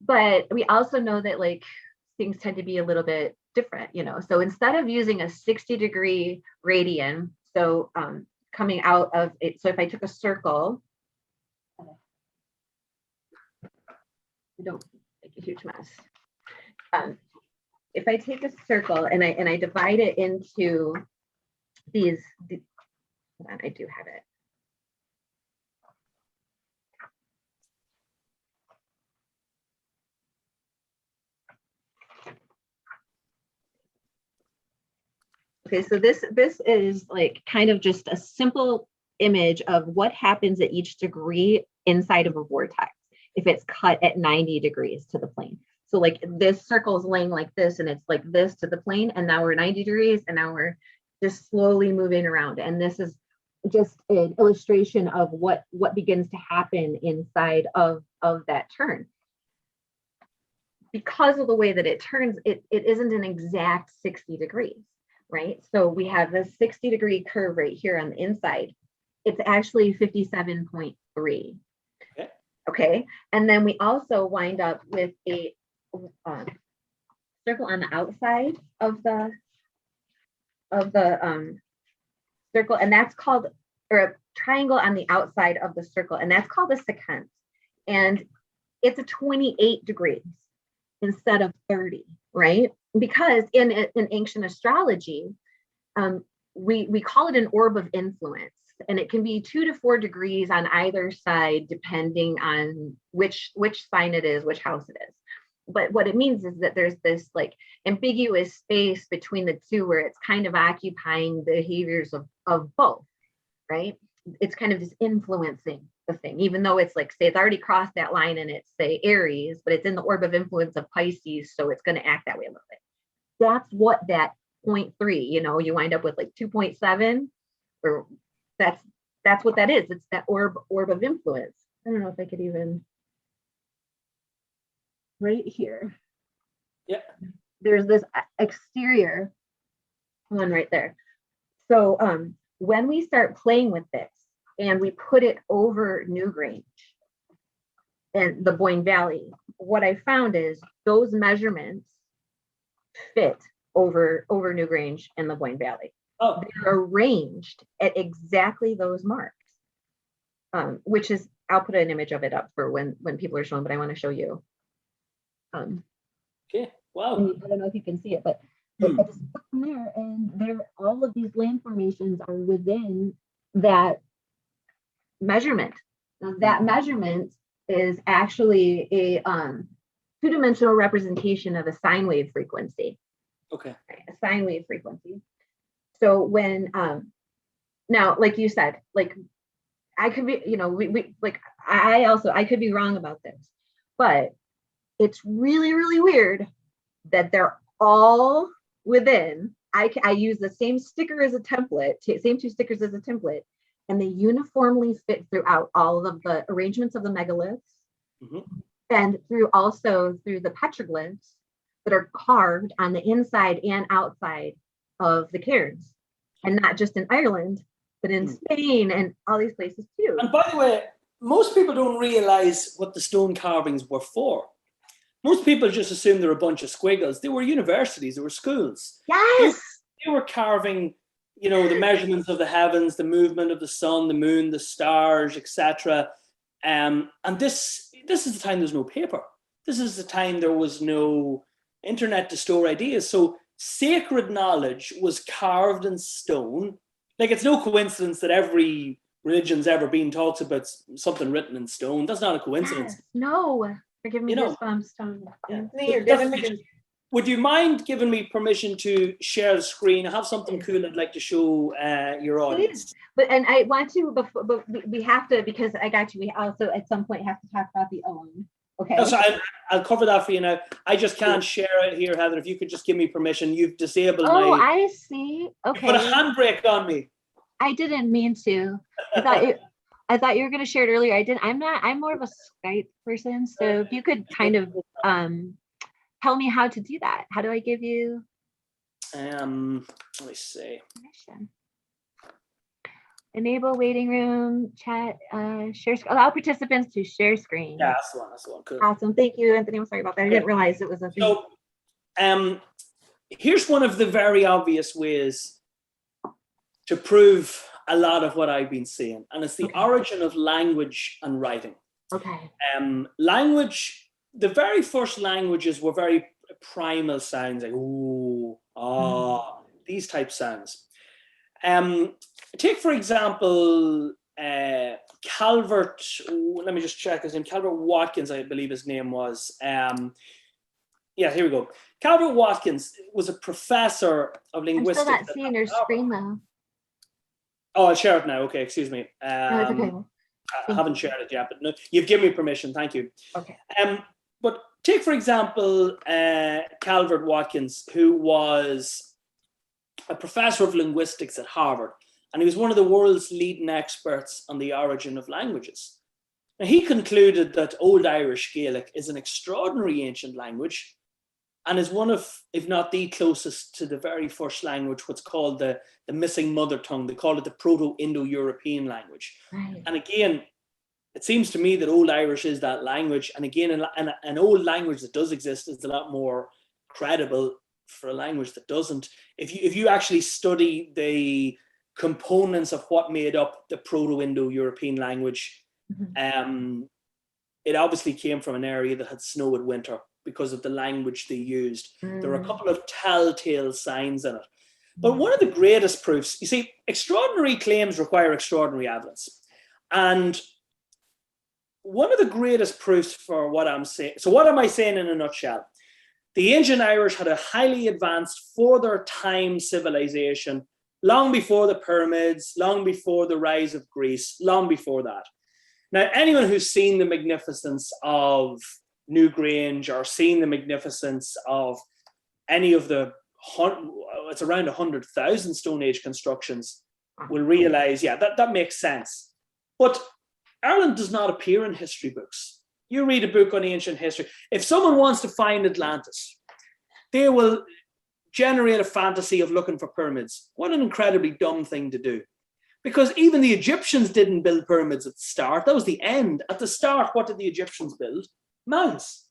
But we also know that like things tend to be a little bit different, So instead of using a 60-degree radian, so coming out of it, so if I took a circle, I don't make a huge mess. If I take a circle and I divide it into these, hold on, I do have it. Okay, so this is like kind of just a simple image of what happens at each degree inside of a vortex if it's cut at 90 degrees to the plane. So like this circle is laying like this, and it's like this to the plane, and now we're 90 degrees, and now we're just slowly moving around. And this is just an illustration of what begins to happen inside of that turn. because of the way that it turns, it isn't an exact 60 degrees, right? So we have this 60-degree curve right here on the inside. It's actually 57.3. Okay. And then we also wind up with a circle on the outside of the circle, and that's called, or a triangle on the outside of the circle, and that's called a secant. And it's a 28 degrees instead of 30, right? Because in ancient astrology, we call it an orb of influence, and it can be 2 to 4 degrees on either side, depending on which sign it is, which house it is. But what it means is that there's this like ambiguous space between the two where it's kind of occupying the behaviors of both, right? It's kind of just influencing the thing, even though it's like, say, it's already crossed that line and it's, say, Aries, but it's in the orb of influence of Pisces, so it's going to act that way a little bit. That's what that 0.3, you wind up with like 2.7, or that's what that is. It's that orb of influence. I don't know if I could even, right here. Yeah. There's this exterior one right there. So when we start playing with this and we put it over Newgrange and the Boyne Valley, what I found is those measurements fit over Newgrange and the Boyne Valley. Oh. They're arranged at exactly those marks, which is, I'll put an image of it up for when people are shown, but I want to show you. Okay. Wow. I don't know if you can see it, but I just put them there, and all of these land formations are within that measurement. Now, that measurement is actually a two-dimensional representation of a sine wave frequency. Okay. A sine wave frequency. So when now, like you said, like I could be, I could be wrong about this, but it's really, really weird that they're all within. I use the same sticker as a template, same 2 stickers as a template, and they uniformly fit throughout all of the arrangements of the megaliths, and through the petroglyphs that are carved on the inside and outside of the cairns, and not just in Ireland, but in Spain and all these places too. And by the way, most people don't realize what the stone carvings were for. Most people just assume they're a bunch of squiggles. They were universities, they were schools. Yes. They were carving, the measurements of the heavens, the movement of the sun, the moon, the stars, etc. And this is the time there's no paper. This is the time there was no internet to store ideas. So sacred knowledge was carved in stone. Like, it's no coincidence that every religion's ever been talks about something written in stone. That's not a coincidence. Yes. No. Forgive me, goosebumps. Yeah. Would you mind giving me permission to share the screen? I have something cool I'd like to show your audience. But I want to, but we have to, because I got you. We also at some point have to talk about the own. Okay. Oh, so I'll cover that for you now. I just can't share it here, Heather. If you could just give me permission. You've disabled my. Oh, I see. Okay. You put a handbrake on me. I didn't mean to. I thought you were going to share it earlier. I didn't. I'm more of a Skype person. So if you could kind of tell me how to do that. How do I give you? Let me see. Permission. Enable waiting room, chat, share, allow participants to share screen. Yeah, that's the one. Cool. Awesome. Thank you, Anthony. I'm sorry about that. I didn't realize it was a thing. So, here's one of the very obvious ways to prove a lot of what I've been saying, and it's the origin of language and writing. Okay. Language, the very first languages were very primal sounds, like ooh, ah, these type sounds. Take, for example, Calvert, let me just check his name, Calvert Watkins, I believe his name was. Yeah, here we go. Calvert Watkins was a professor of linguistics. I'm still not seeing your screen though. Oh, I'll share it now. Okay, excuse me. No, it's okay. I haven't shared it yet, but no, you've given me permission. Thank you. Okay. But take, for example, Calvert Watkins, who was a professor of linguistics at Harvard, and he was one of the world's leading experts on the origin of languages. Now, he concluded that Old Irish Gaelic is an extraordinary ancient language and is one of, if not the closest to the very first language, what's called the missing mother tongue. They call it the Proto-Indo-European language. Right. And again, it seems to me that Old Irish is that language. And again, an old language that does exist is a lot more credible for a language that doesn't. If you actually study the components of what made up the Proto-Indo-European language, it obviously came from an area that had snow in winter because of the language they used. There were a couple of telltale signs in it. But one of the greatest proofs, you see, extraordinary claims require extraordinary evidence. And one of the greatest proofs for what I'm saying, so what am I saying in a nutshell? The ancient Irish had a highly advanced for their time civilization, long before the pyramids, long before the rise of Greece, long before that. Now, anyone who's seen the magnificence of Newgrange or seen the magnificence of any of the, it's around 100,000 Stone Age constructions, will realize, yeah, that makes sense. But Ireland does not appear in history books. You read a book on ancient history. If someone wants to find Atlantis, they will generate a fantasy of looking for pyramids. What an incredibly dumb thing to do. Because even the Egyptians didn't build pyramids at the start. That was the end. At the start, what did the Egyptians build? Mounds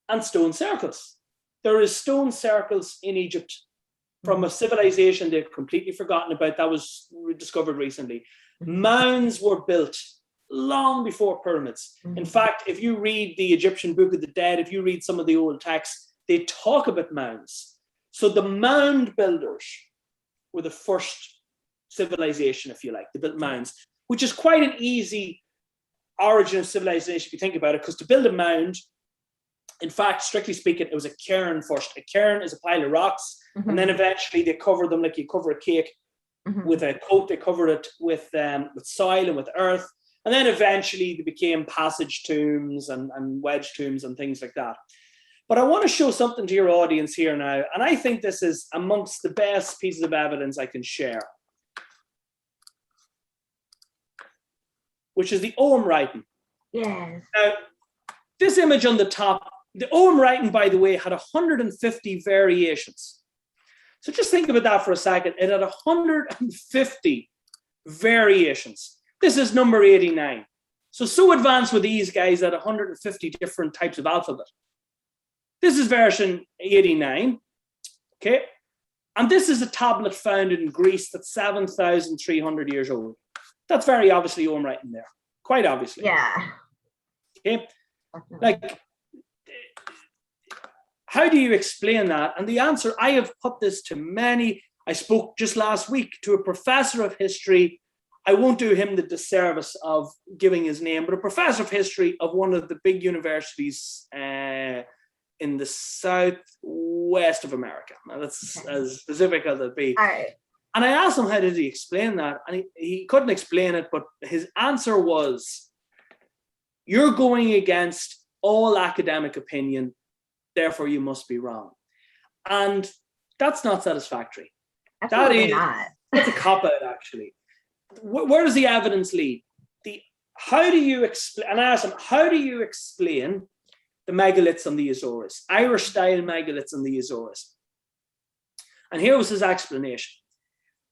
and stone circles. There is stone circles in Egypt from a civilization they've completely forgotten about that was discovered recently. Mounds were built long before pyramids. In fact, if you read the Egyptian Book of the Dead, if you read some of the old texts, they talk about mounds. So the mound builders were the first civilization, if you like. They built mounds, which is quite an easy origin of civilization if you think about it, because to build a mound, in fact, strictly speaking, it was a cairn first. A cairn is a pile of rocks, and then eventually they cover them like you cover a cake with a coat. They covered it with soil and with earth, and then eventually they became passage tombs and wedge tombs and things like that. But I want to show something to your audience here now, and I think this is amongst the best pieces of evidence I can share, which is the Ogham writing. Yes. Now, this image on the top, the Ogham writing, by the way, had 150 variations. So just think about that for a second. It had 150 variations. This is number 89. So advanced with these guys at 150 different types of alphabet. This is version 89. Okay. And this is a tablet found in Greece that's 7,300 years old. That's very obviously Ogham writing there. Quite obviously. Yeah. Okay. Like, how do you explain that? And the answer, I have put this to many. I spoke just last week to a professor of history. I won't do him the disservice of giving his name, but a professor of history of one of the big universities in the southwest of America. Now, that's as specific as it be. All right. And I asked him, how did he explain that? And he couldn't explain it, but his answer was, you're going against all academic opinion, therefore you must be wrong. And that's not satisfactory. Absolutely not. That's a cop-out, actually. Where does the evidence lead? How do you explain, and I asked him, how do you explain the megaliths on the Azores, Irish-style megaliths on the Azores? And here was his explanation,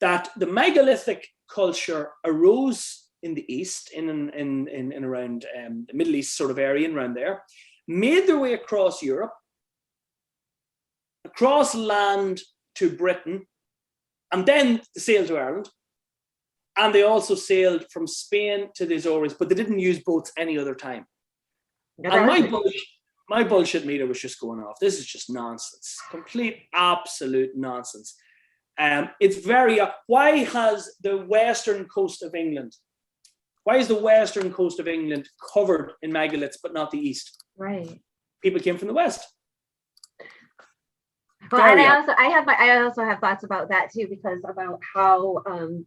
that the megalithic culture arose in the east, in around the Middle East sort of area, and around there, made their way across Europe, across land to Britain, and then sailed to Ireland. And they also sailed from Spain to the Azores, but they didn't use boats any other time. And my bullshit meter was just going off. This is just nonsense. Complete, absolute nonsense. It's very, why has the western coast of England, why is the western coast of England covered in megaliths, but not the east? Right. People came from the west. Well, and I also have thoughts about that too, because about how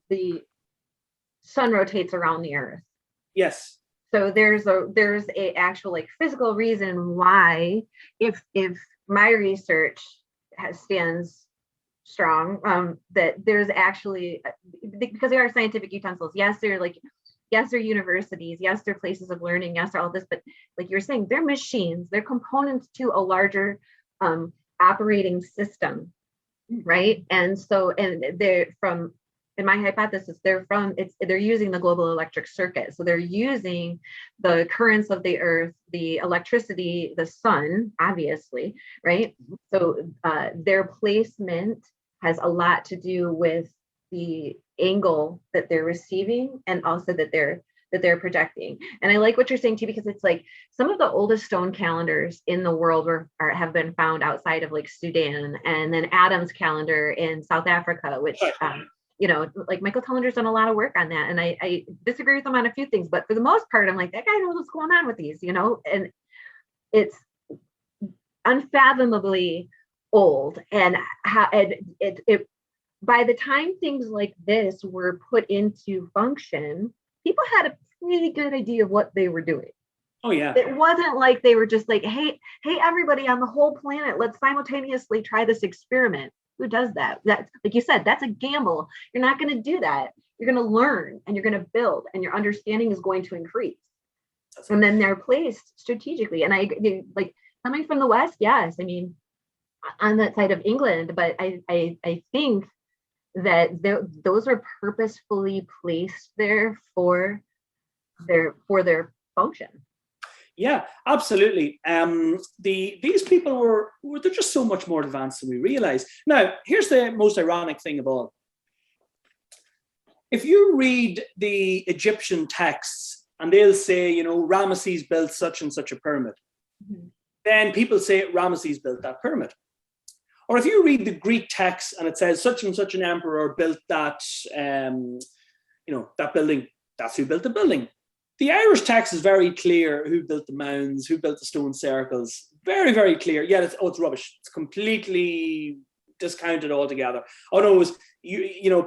the sun rotates around the earth. Yes. So there's a actual like physical reason why, if my research stands strong, that there's actually, because they are scientific utensils. Yes, they're like yes, they're universities, yes, they're places of learning, yes, they're all this, but like you're saying, they're machines, they're components to a larger operating system, right? And so, and they're from, in my hypothesis, they're using the global electric circuit. So they're using the currents of the earth, the electricity, the sun, obviously, right? So their placement has a lot to do with the angle that they're receiving, and also that they're projecting. And I like what you're saying too, because it's like some of the oldest stone calendars in the world have been found outside of like Sudan, and then Adam's calendar in South Africa, which like Michael Tellinger's done a lot of work on that. And I disagree with him on a few things, but for the most part, I'm like, that guy knows what's going on with these, and it's unfathomably old. And how it by the time things like this were put into function, people had a pretty good idea of what they were doing. Oh yeah. It wasn't like they were just like, hey, everybody on the whole planet, let's simultaneously try this experiment. Who does that? That's, like you said, that's a gamble. You're not going to do that. You're going to learn, and you're going to build, and your understanding is going to increase. And then they're placed strategically. And like coming from the West, yes, I mean, on that side of England, but I think that those are purposefully placed there for their function. Yeah, absolutely. These people were they're just so much more advanced than we realize. Now, here's the most ironic thing of all. If you read the Egyptian texts, and they'll say, Ramesses built such and such a pyramid, then people say Ramesses built that pyramid. Or if you read the Greek text and it says such and such an emperor built that, that building, that's who built the building. The Irish text is very clear who built the mounds, who built the stone circles. Very, very clear. Yeah, it's rubbish. It's completely discounted altogether. Oh no, it was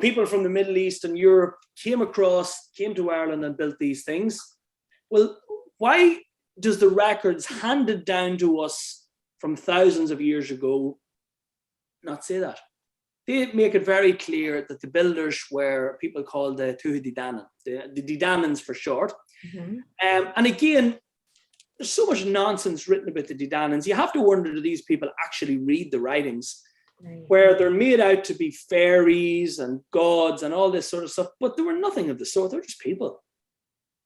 people from the Middle East and Europe came to Ireland and built these things. Well, why does the records handed down to us from thousands of years ago not say that? They make it very clear that the builders were people called the Tuatha Dé Danann, the Dé Dananns for short. And again, there's so much nonsense written about the Dé Dananns. You have to wonder, do these people actually read the writings, where they're made out to be fairies and gods and all this sort of stuff, but there were nothing of the sort. They're just people.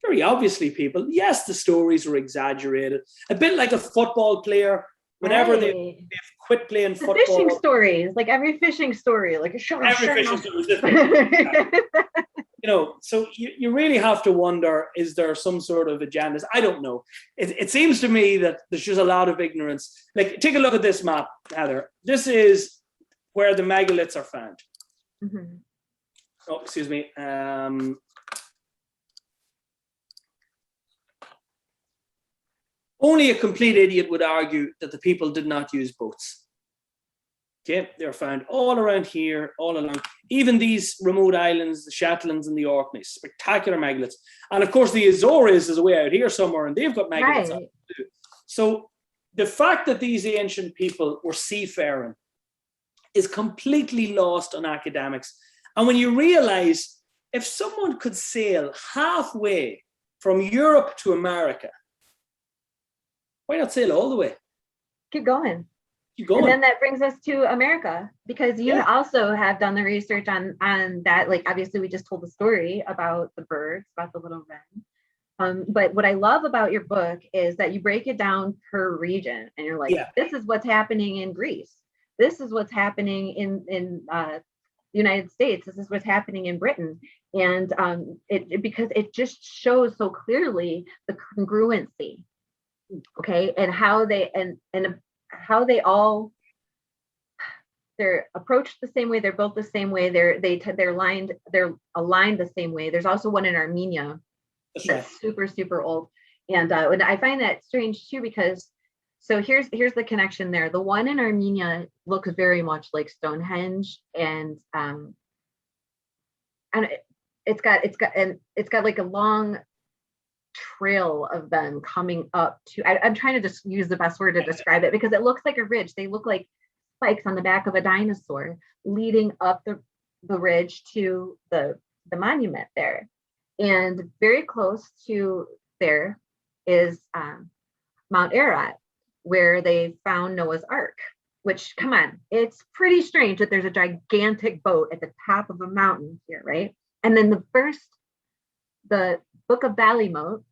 Very obviously people. Yes, the stories were exaggerated. A bit like a football player. Whenever they've quit playing football. Fishing stories, like every fishing story, like a show. Every fishing story is different. So you really have to wonder, is there some sort of agendas? I don't know. It seems to me that there's just a lot of ignorance. Like, take a look at this map, Heather. This is where the megaliths are found. Oh, excuse me. Only a complete idiot would argue that the people did not use boats. Okay, they're found all around here, all along. Even these remote islands, the Shetlands and the Orkneys, spectacular megaliths. And of course, the Azores is away out here somewhere, and they've got megaliths on too. So the fact that these ancient people were seafaring is completely lost on academics. And when you realize, if someone could sail halfway from Europe to America, why not sail all the way? Keep going. Keep going. And then that brings us to America, because you also have done the research on that. Like, obviously, we just told the story about the birds, about the little wren. But what I love about your book is that you break it down per region, and you're like, this is what's happening in Greece. This is what's happening in the United States. This is what's happening in Britain. And because it just shows so clearly the congruency. Okay, and how they how they all, they're approached the same way, they're built the same way, they're aligned the same way. There's also one in Armenia that's super old, and I find that strange too, because so here's the connection there. The one in Armenia looks very much like Stonehenge, and it's got like a long trail of them coming up to, I'm trying to just use the best word to describe it, because it looks like a ridge. They look like spikes on the back of a dinosaur leading up the ridge to the monument there. And very close to there is Mount Ararat, where they found Noah's Ark, which, come on, it's pretty strange that there's a gigantic boat at the top of a mountain here, right? And then the Book of Ballymote,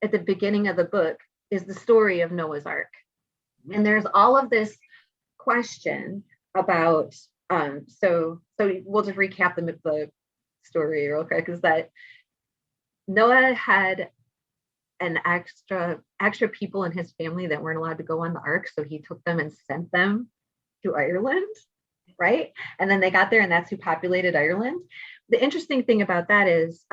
at the beginning of the book, is the story of Noah's Ark. And there's all of this question about, so we'll just recap the story real quick, is that Noah had an extra people in his family that weren't allowed to go on the ark, so he took them and sent them to Ireland, right? And then they got there, and that's who populated Ireland. The interesting thing about that is,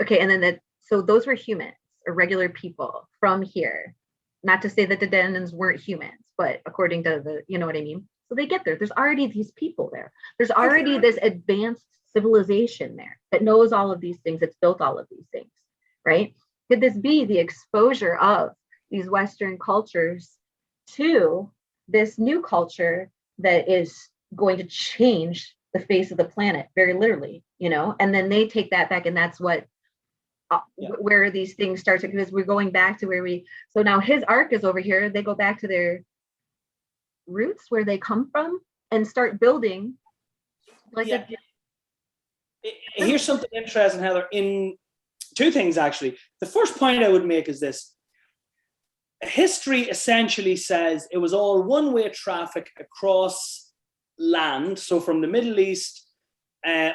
okay, and then so those were humans or regular people from here. Not to say that the Danans weren't humans, but according to the, you know what I mean? So they get there. There's already these people there. There's already this advanced civilization there that knows all of these things. It's built all of these things, right? Could this be the exposure of these Western cultures to this new culture that is going to change the face of the planet, very literally, you know? And then they take that back, and that's what where these things start to, because we're going back to where so now his ark is over here. They go back to their roots, where they come from, and start building like Here's something interesting, Heather, in two things, actually. The first point I would make is this. History essentially says it was all one-way traffic across land, so from the Middle East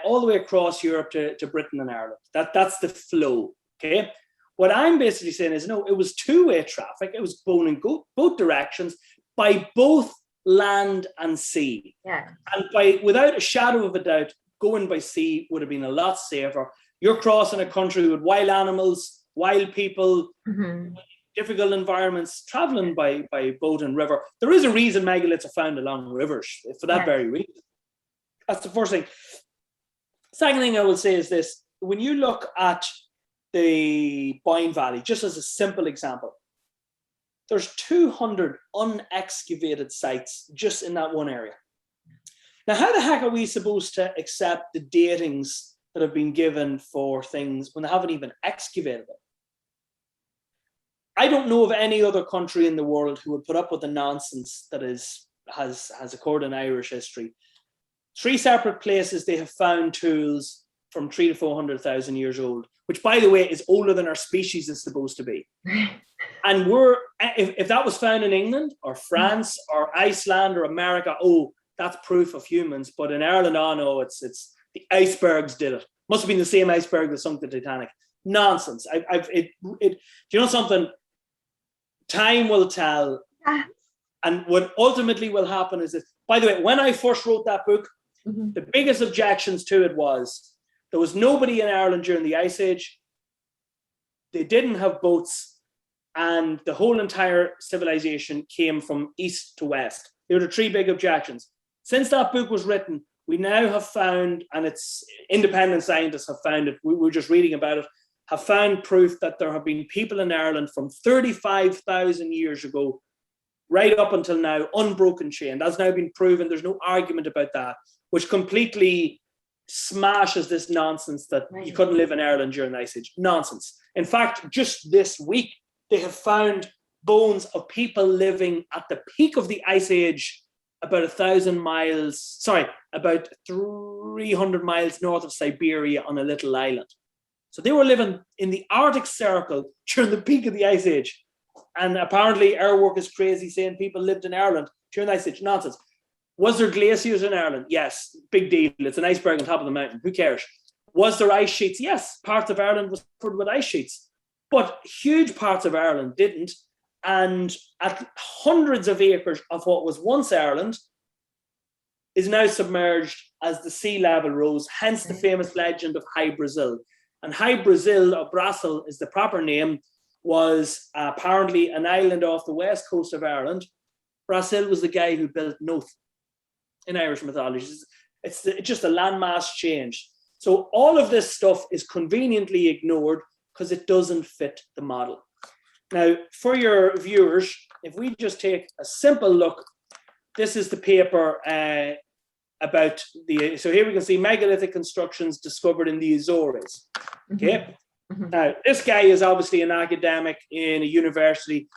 all the way across Europe to Britain and Ireland. That's the flow, okay? What I'm basically saying is, no, it was two-way traffic. It was going in both directions by both land and sea. Yeah. And without a shadow of a doubt, going by sea would have been a lot safer. You're crossing a country with wild animals, wild people, difficult environments, traveling by boat and river. There is a reason megaliths are found along rivers, for that very reason. That's the first thing. Second thing I will say is this. When you look at the Boyne Valley, just as a simple example, there's 200 unexcavated sites just in that one area. Now, how the heck are we supposed to accept the datings that have been given for things when they haven't even excavated them? I don't know of any other country in the world who would put up with the nonsense that has occurred in Irish history. 3 separate places they have found tools from 300,000 to 400,000 years old, which, by the way, is older than our species is supposed to be. And if that was found in England or France or Iceland or America, that's proof of humans. But in Ireland, no, it's the icebergs did it. Must have been the same iceberg that sunk the Titanic. Nonsense. Do you know something? Time will tell. And what ultimately will happen is that, by the way, when I first wrote that book, the biggest objections to it was there was nobody in Ireland during the Ice Age. They didn't have boats, and the whole entire civilization came from east to west. They were the 3 big objections. Since that book was written, we now have found, and it's independent scientists have found it, we were just reading about it, have found proof that there have been people in Ireland from 35,000 years ago right up until now, unbroken chain. That's now been proven. There's no argument about that, which completely smashes this nonsense that you couldn't live in Ireland during the Ice Age. Nonsense. In fact, just this week, they have found bones of people living at the peak of the Ice Age about 300 miles north of Siberia on a little island. So they were living in the Arctic Circle during the peak of the Ice Age. And apparently our work is crazy saying people lived in Ireland during the Ice Age. Nonsense. Was there glaciers in Ireland? Yes. Big deal. It's an iceberg on top of the mountain. Who cares? Was there ice sheets? Yes. Parts of Ireland was covered with ice sheets. But huge parts of Ireland didn't. And at hundreds of acres of what was once Ireland is now submerged as the sea level rose, hence the famous legend of High Brazil. And High Brazil, or Brasil is the proper name, was apparently an island off the west coast of Ireland. Brasil was the guy who built Noth in Irish mythology. It's just a landmass change. So all of this stuff is conveniently ignored because it doesn't fit the model. Now, for your viewers, if we just take a simple look, this is the paper about so here we can see megalithic constructions discovered in the Azores. Okay. Now, this guy is obviously an academic in a university.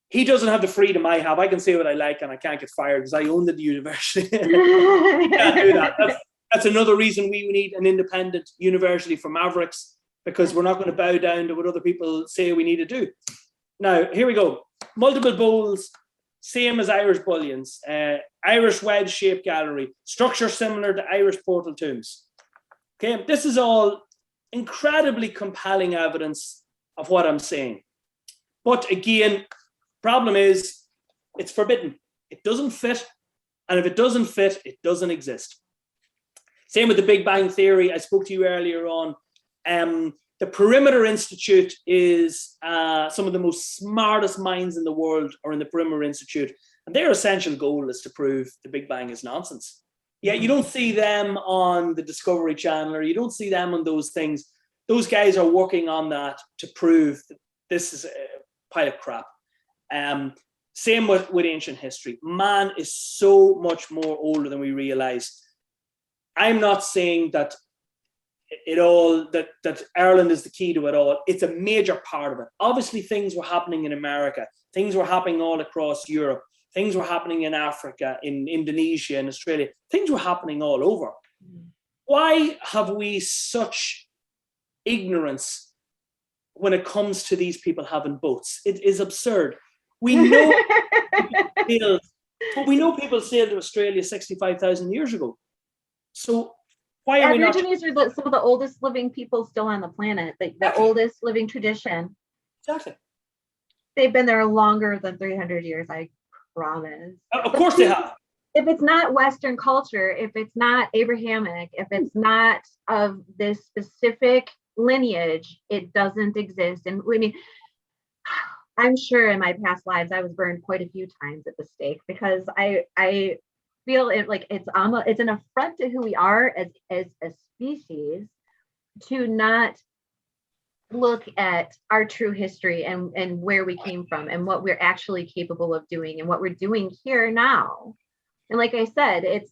He doesn't have the freedom I have. I can say what I like and I can't get fired because I own the university. Can't do that. That's another reason we need an independent university for Mavericks, because we're not going to bow down to what other people say we need to do. Now, here we go. Multiple bowls, same as Irish bullions. Irish wedge-shaped gallery. Structure similar to Irish portal tombs. Okay, this is all incredibly compelling evidence of what I'm saying. But again, problem is it's forbidden. It doesn't fit. And if it doesn't fit, it doesn't exist. Same with the Big Bang Theory. I spoke to you earlier on. The Perimeter Institute is some of the most smartest minds in the world are in the Perimeter Institute. And their essential goal is to prove the Big Bang is nonsense. Yeah, you don't see them on the Discovery Channel, or you don't see them on those things. Those guys are working on that to prove that this is a pile of crap. Same with ancient history. Man is so much more older than we realize. I'm not saying that that Ireland is the key to it all. It's a major part of it. Obviously, things were happening in America. Things were happening all across Europe. Things were happening in Africa, in Indonesia, in Australia. Things were happening all over. Why have we such ignorance when it comes to these people having boats? It is absurd. We know people sailed to Australia 65,000 years ago. So why are we not? Aborigines are some of the oldest living people still on the planet. The oldest living tradition. Exactly. They've been there longer than 300 years, I promise. Of course they have. If it's not Western culture, if it's not Abrahamic, if it's not of this specific lineage, it doesn't exist. And I mean, I'm sure in my past lives I was burned quite a few times at the stake, because I feel it like it's an affront to who we are as a species to not look at our true history and where we came from and what we're actually capable of doing and what we're doing here now. And like I said, it's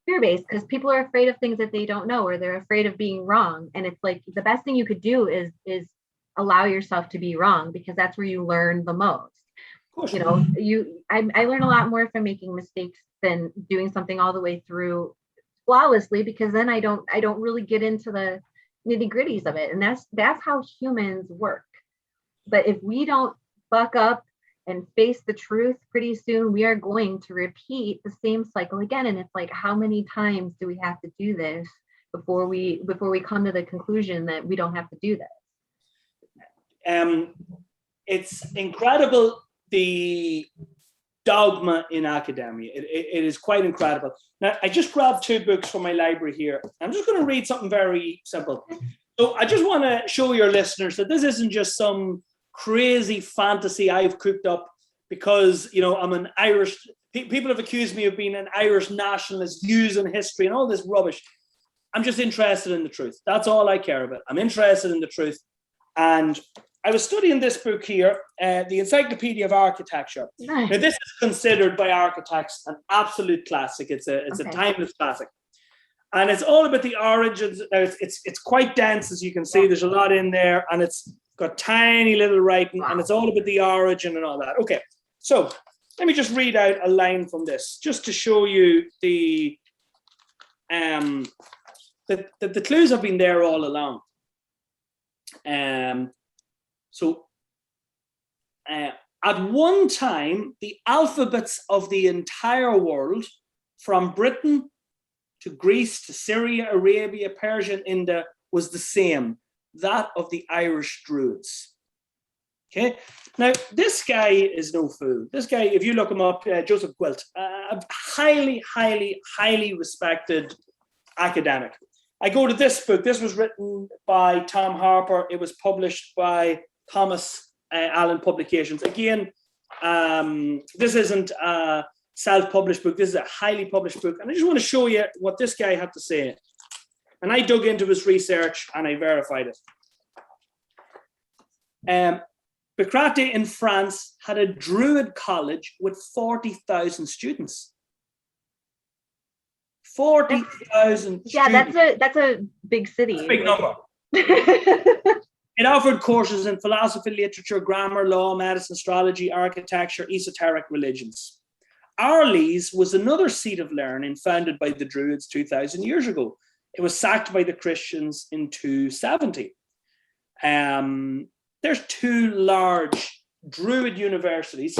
fear-based because people are afraid of things that they don't know, or they're afraid of being wrong. And it's like the best thing you could do is allow yourself to be wrong, because that's where you learn the most. You know, I learn a lot more from making mistakes than doing something all the way through flawlessly, because then I don't really get into the nitty-gritties of it. And that's how humans work. But if we don't buck up and face the truth, pretty soon we are going to repeat the same cycle again. And it's like, how many times do we have to do this before we come to the conclusion that we don't have to do this? It's incredible, the dogma in academia. It is quite incredible. Now, I just grabbed 2 books from my library here. I'm just going to read something very simple. So I just want to show your listeners that this isn't just some crazy fantasy I've cooked up because, you know, I'm an Irish. People have accused me of being an Irish nationalist, using history and all this rubbish. I'm just interested in the truth. That's all I care about. I'm interested in the truth. And I was studying this book here, the Encyclopedia of Architecture. Nice. Now, this is considered by architects an absolute classic. It's a timeless classic, and it's all about the origins. Now, it's quite dense, as you can see. There's a lot in there, and it's got tiny little writing, and it's all about the origin and all that. Okay, so let me just read out a line from this, just to show you the clues have been there all along. So at one time, the alphabets of the entire world, from Britain to Greece to Syria, Arabia, Persia, and India, was the same, that of the Irish Druids. Okay, now this guy is no fool. This guy, if you look him up, Joseph Gwilt, a highly, highly, highly respected academic. I go to this book. This was written by Tom Harper. It was published by Thomas Allen Publications. Again, this isn't a self-published book. This is a highly published book. And I just want to show you what this guy had to say. And I dug into his research and I verified it. Becrate in France had a Druid college with 40,000 students. 40,000 Yeah, students. that's a big city. That's a big number. It offered courses in philosophy, literature, grammar, law, medicine, astrology, architecture, esoteric religions. Arles was another seat of learning founded by the Druids 2,000 years ago. It was sacked by the Christians in 270. There's two large Druid universities,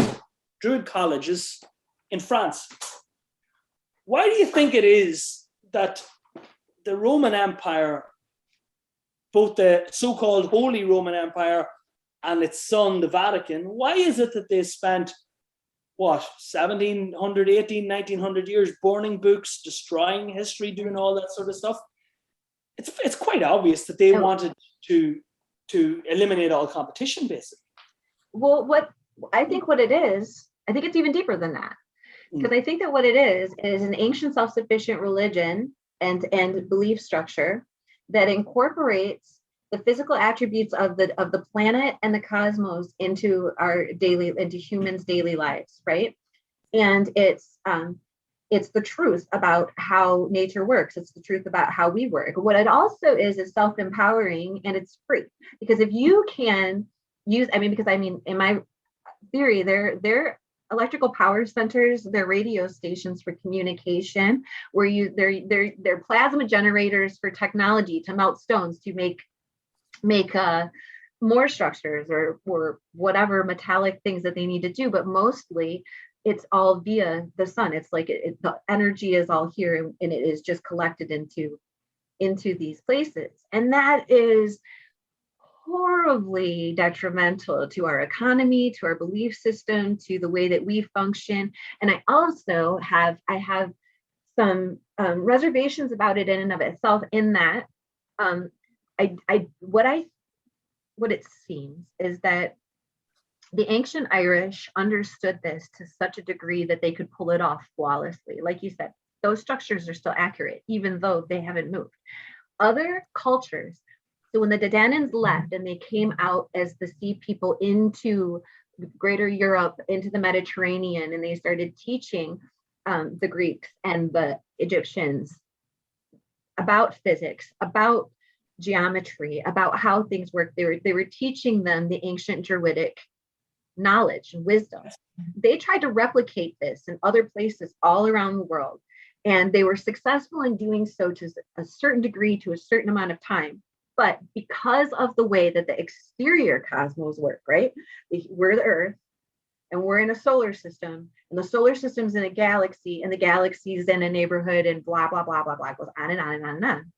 Druid colleges in France. Why do you think it is that the Roman Empire, both the so-called Holy Roman Empire and its son, the Vatican, why is it that they spent, 1700, 18, 1900 years burning books, destroying history, doing all that sort of stuff? It's quite obvious that they wanted to eliminate all competition, basically. Well, I think it's even deeper than that. Because I think that what it is an ancient self-sufficient religion and belief structure that incorporates the physical attributes of the planet and the cosmos into humans' daily lives, right? And it's the truth about how nature works. It's the truth about how we work. What it also is self-empowering, and it's free. Because if you can use, in my theory, they're electrical power centers, they're radio stations for communication, where they're plasma generators for technology to melt stones to make more structures or whatever metallic things that they need to do. But mostly it's all via the sun. It's like the energy is all here, and it is just collected into these places. And that is horribly detrimental to our economy, to our belief system, to the way that we function. And I also have some reservations about it in and of itself, in that what it seems is that the ancient Irish understood this to such a degree that they could pull it off flawlessly. Like you said, those structures are still accurate, even though they haven't moved. Other cultures, so when the Danans left and they came out as the sea people into greater Europe, into the Mediterranean, and they started teaching the Greeks and the Egyptians about physics, about geometry, about how things work. They were teaching them the ancient Druidic knowledge and wisdom. They tried to replicate this in other places all around the world, and they were successful in doing so to a certain degree, to a certain amount of time. But because of the way that the exterior cosmos work, right? We're the Earth, and we're in a solar system, and the solar system's in a galaxy, and the galaxy's in a neighborhood, and blah, blah, blah, blah, blah, goes on and on and on and on.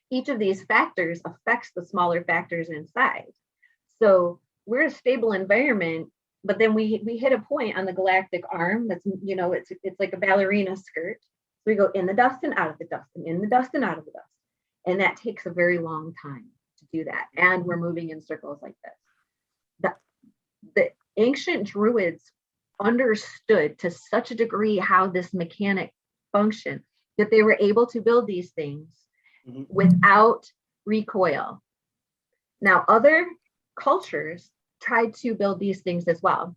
Each of these factors affects the smaller factors inside. So we're a stable environment, but then we hit a point on the galactic arm that's, it's like a ballerina skirt. So we go in the dust and out of the dust, and in the dust and out of the dust. And that takes a very long time to do that. And we're moving in circles like this. The ancient Druids understood to such a degree how this mechanic functioned that they were able to build these things without recoil. Now, other cultures tried to build these things as well.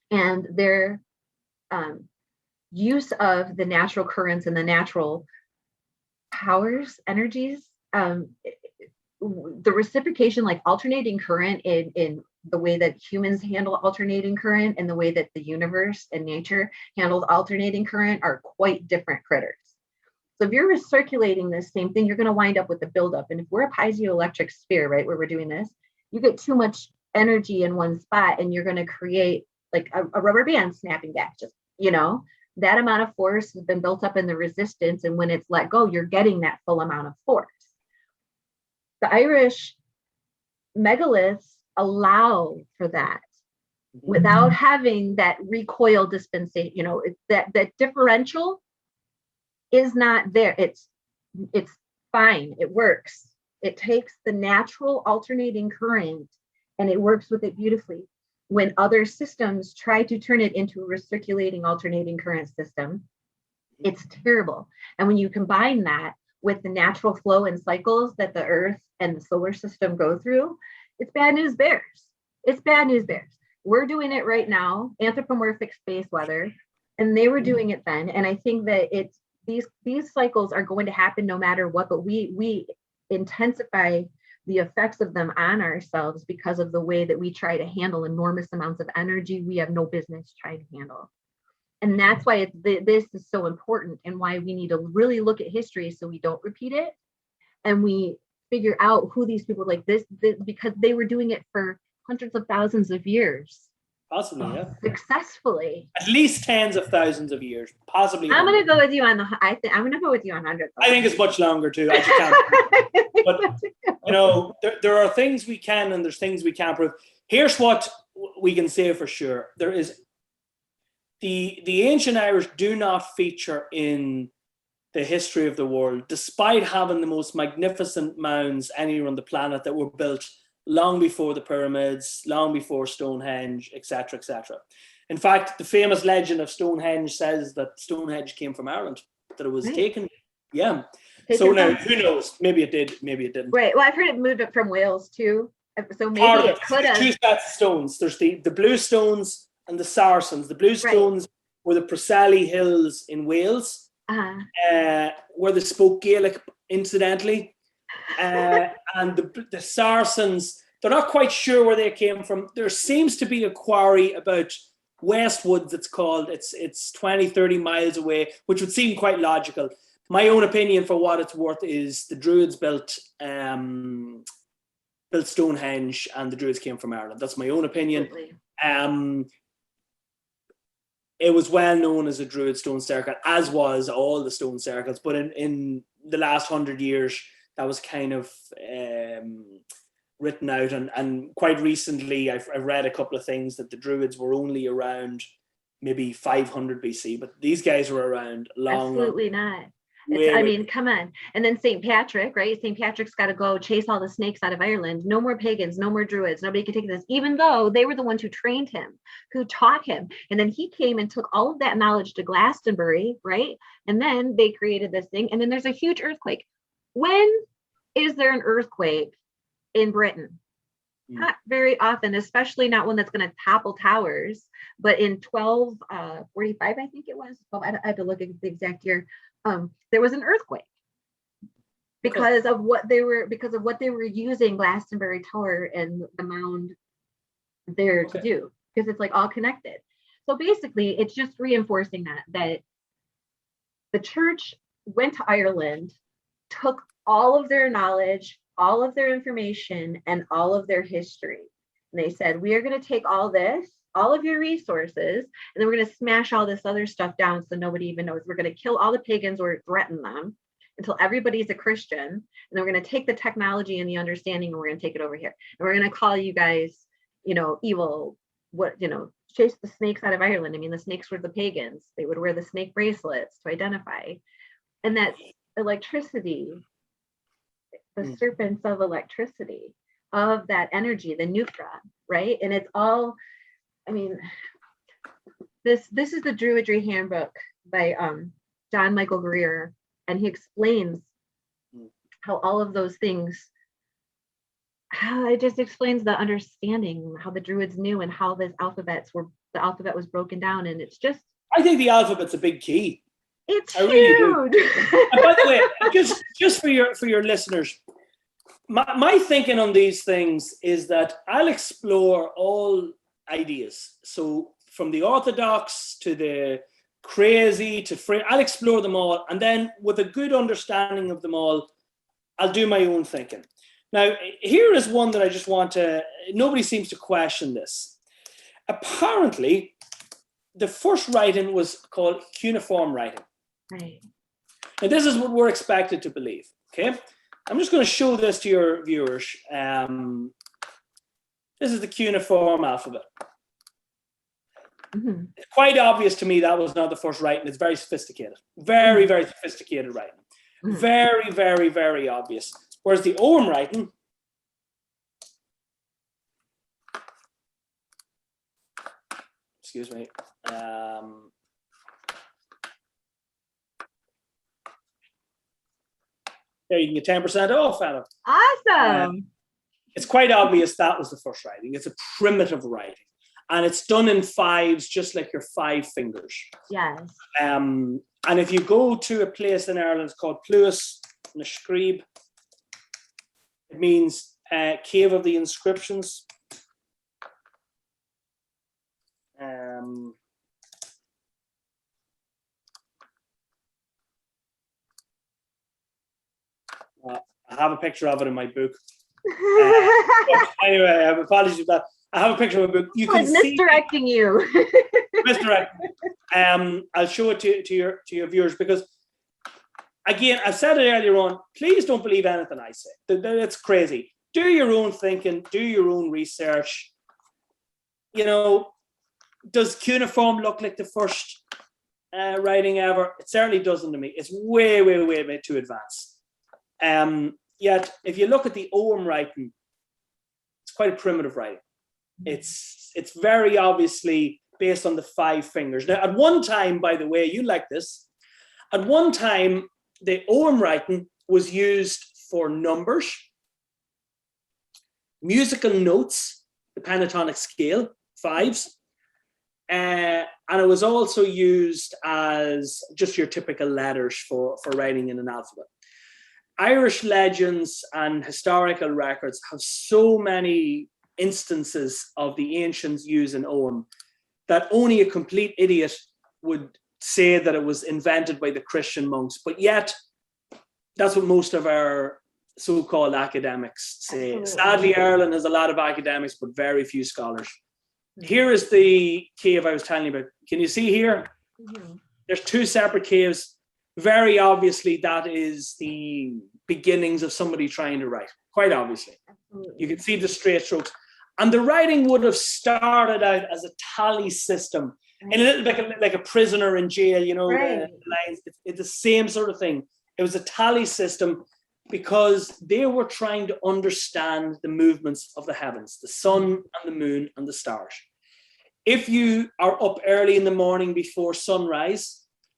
And their use of the natural currents and the natural powers, energies, the reciprocation, like alternating current in the way that humans handle alternating current and the way that the universe and nature handles alternating current, are quite different critters. So if you're recirculating this same thing, you're going to wind up with a buildup. And if we're a piezoelectric sphere, right, where we're doing this, you get too much energy in one spot, and you're going to create like a rubber band snapping back. Just, that amount of force has been built up in the resistance, and when it's let go, you're getting that full amount of force. The Irish megaliths allow for that without having that recoil dispensation. That differential is not there. It's fine. It works. It takes the natural alternating current and it works with it beautifully. When other systems try to turn it into a recirculating alternating current system, it's terrible. And when you combine that with the natural flow and cycles that the Earth and the solar system go through, it's bad news bears. It's bad news bears. We're doing it right now, anthropomorphic space weather, and they were doing it then. And I think that these cycles are going to happen no matter what, but we intensify the effects of them on ourselves because of the way that we try to handle enormous amounts of energy we have no business trying to handle. And that's why this is so important, and why we need to really look at history so we don't repeat it, and we figure out who these people like this because they were doing it for hundreds of thousands of years. Possibly, yeah. Successfully. At least tens of thousands of years, possibly. I'm going to go with you on I'm going to go with you on 100. I think it's much longer too. I just can't. But there are things we can, and there's things we can't prove. Here's what we can say for sure: there is the ancient Irish do not feature in the history of the world, despite having the most magnificent mounds anywhere on the planet that were built long before the pyramids, long before Stonehenge, etc., etc. In fact, the famous legend of Stonehenge says that Stonehenge came from Ireland, that it was taken. Yeah. So now, who knows? Maybe it did, maybe it didn't. Right. Well, I've heard it moved up from Wales too. So maybe it could have. Two sets of stones. There's the blue stones and the Saracens. The blue stones were the Preseli Hills in Wales, where they spoke Gaelic, incidentally. And the Saracens, they're not quite sure where they came from. There seems to be a quarry about Westwoods, it's called. It's 20, 30 miles away, which would seem quite logical. My own opinion, for what it's worth, is the Druids built Stonehenge, and the Druids came from Ireland. That's my own opinion. It was well known as a Druid stone circle, as was all the stone circles. But in the last 100 years, that was kind of written out. And quite recently, I've read a couple of things that the Druids were only around maybe 500 BC, but these guys were around long. Absolutely not. I mean, come on. And then St. Patrick, right? St. Patrick's got to go chase all the snakes out of Ireland. No more pagans, no more Druids. Nobody can take this, even though they were the ones who trained him, who taught him. And then he came and took all of that knowledge to Glastonbury, right? And then they created this thing. And then there's a huge earthquake. When is there an earthquake in Britain? Not very often, especially not one that's going to topple towers. But in 1245, I think it was. Well, I have to look at the exact year. There was an earthquake because of what they were using Glastonbury Tower and the mound there to do, because it's like all connected. So basically, it's just reinforcing that the church went to Ireland, took all of their knowledge, all of their information, and all of their history. And they said, we are going to take all this, all of your resources, and then we're going to smash all this other stuff down so nobody even knows. We're going to kill all the pagans or threaten them until everybody's a Christian. And then we're going to take the technology and the understanding, and we're going to take it over here. And we're going to call you guys, evil, chase the snakes out of Ireland. I mean, the snakes were the pagans. They would wear the snake bracelets to identify. And that's electricity, the serpents of electricity, of that energy, the neutron, right? And it's all, I mean, this is the Druidry Handbook by John Michael Greer, and he explains how all of those things, how it just explains the understanding, how the Druids knew, and how the alphabet was broken down. And it's just, I think the alphabet's a big key. It's huge. Really do. And by the way, just for your listeners, my thinking on these things is that I'll explore all ideas. So from the orthodox to the crazy to free, I'll explore them all. And then with a good understanding of them all, I'll do my own thinking. Now, here is one that I just want to, nobody seems to question this. Apparently, the first writing was called cuneiform writing. Right. Now, this is what we're expected to believe, okay? I'm just going to show this to your viewers. This is the cuneiform alphabet. Mm-hmm. It's quite obvious to me that was not the first writing. It's very sophisticated. Very, very sophisticated writing. Mm-hmm. Very, very, very obvious. Whereas the Orm writing, excuse me, there, you can get 10% off, Anna. Awesome. It's quite obvious that was the first writing. It's a primitive writing. And it's done in fives, just like your 5 fingers. Yes. And if you go to a place in Ireland, it's called Pluis na Scríb. It means cave of the inscriptions. I have a picture of it in my book. Anyway, apologies for that. I have a picture of a book. You can see misdirecting you. misdirecting. I'll show it to your viewers, because again, I said it earlier on, please don't believe anything I say. It's crazy. Do your own thinking, do your own research. You know, does cuneiform look like the first writing ever? It certainly doesn't to me. It's way, way, way too advanced. Yet, if you look at the Ogham writing, it's quite a primitive writing. It's very obviously based on the 5 fingers. Now, at one time, by the way, you like this, at one time, the Ogham writing was used for numbers, musical notes, the pentatonic scale, 5s, and it was also used as just your typical letters for writing in an alphabet. Irish legends and historical records have so many instances of the ancients using Ogham that only a complete idiot would say that it was invented by the Christian monks. But yet, that's what most of our so-called academics say. Absolutely. Sadly, Ireland has a lot of academics, but very few scholars. Here is the cave I was telling you about. Can you see here? Mm-hmm. There's 2 separate caves. Very obviously, that is the beginnings of somebody trying to write. Quite obviously. Absolutely. You can see the straight strokes. And the writing would have started out as a tally system, right, in a little bit like a prisoner in jail, you know, right, the lines. It's the same sort of thing. It was a tally system because they were trying to understand the movements of the heavens, the sun and the moon and the stars. If you are up early in the morning before sunrise,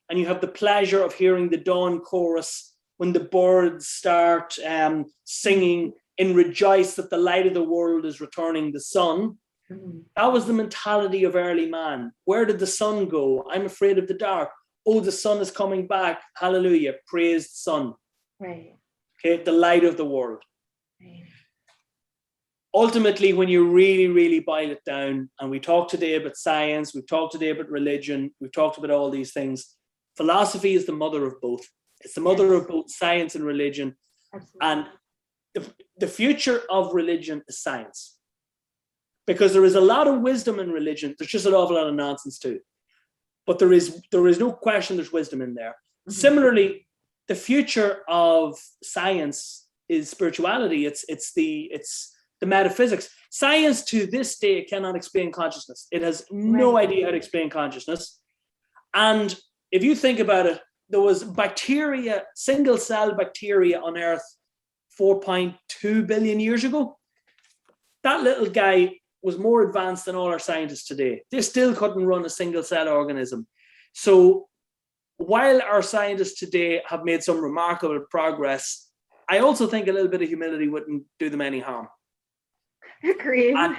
and you have the pleasure of hearing the dawn chorus when the birds start singing in rejoice that the light of the world is returning, the sun. Mm-hmm. That was the mentality of early man. Where did the sun go? I'm afraid of the dark. Oh, the sun is coming back. Hallelujah. Praise the sun. Right. Okay, the light of the world. Right. Ultimately, when you really, really boil it down, and we talk today about science, we've talked today about religion, we've talked about all these things, philosophy is the mother of both. It's the mother of both science and religion. Absolutely. And the future of religion is science. Because there is a lot of wisdom in religion. There's just an awful lot of nonsense too. But there is no question there's wisdom in there. Mm-hmm. Similarly, the future of science is spirituality. It's the metaphysics. Science to this day cannot explain consciousness. It has no idea how to explain consciousness. And if you think about it, there was bacteria, single-cell bacteria on Earth 4.2 billion years ago. That little guy was more advanced than all our scientists today. They still couldn't run a single-cell organism. So while our scientists today have made some remarkable progress, I also think a little bit of humility wouldn't do them any harm. Agreed. And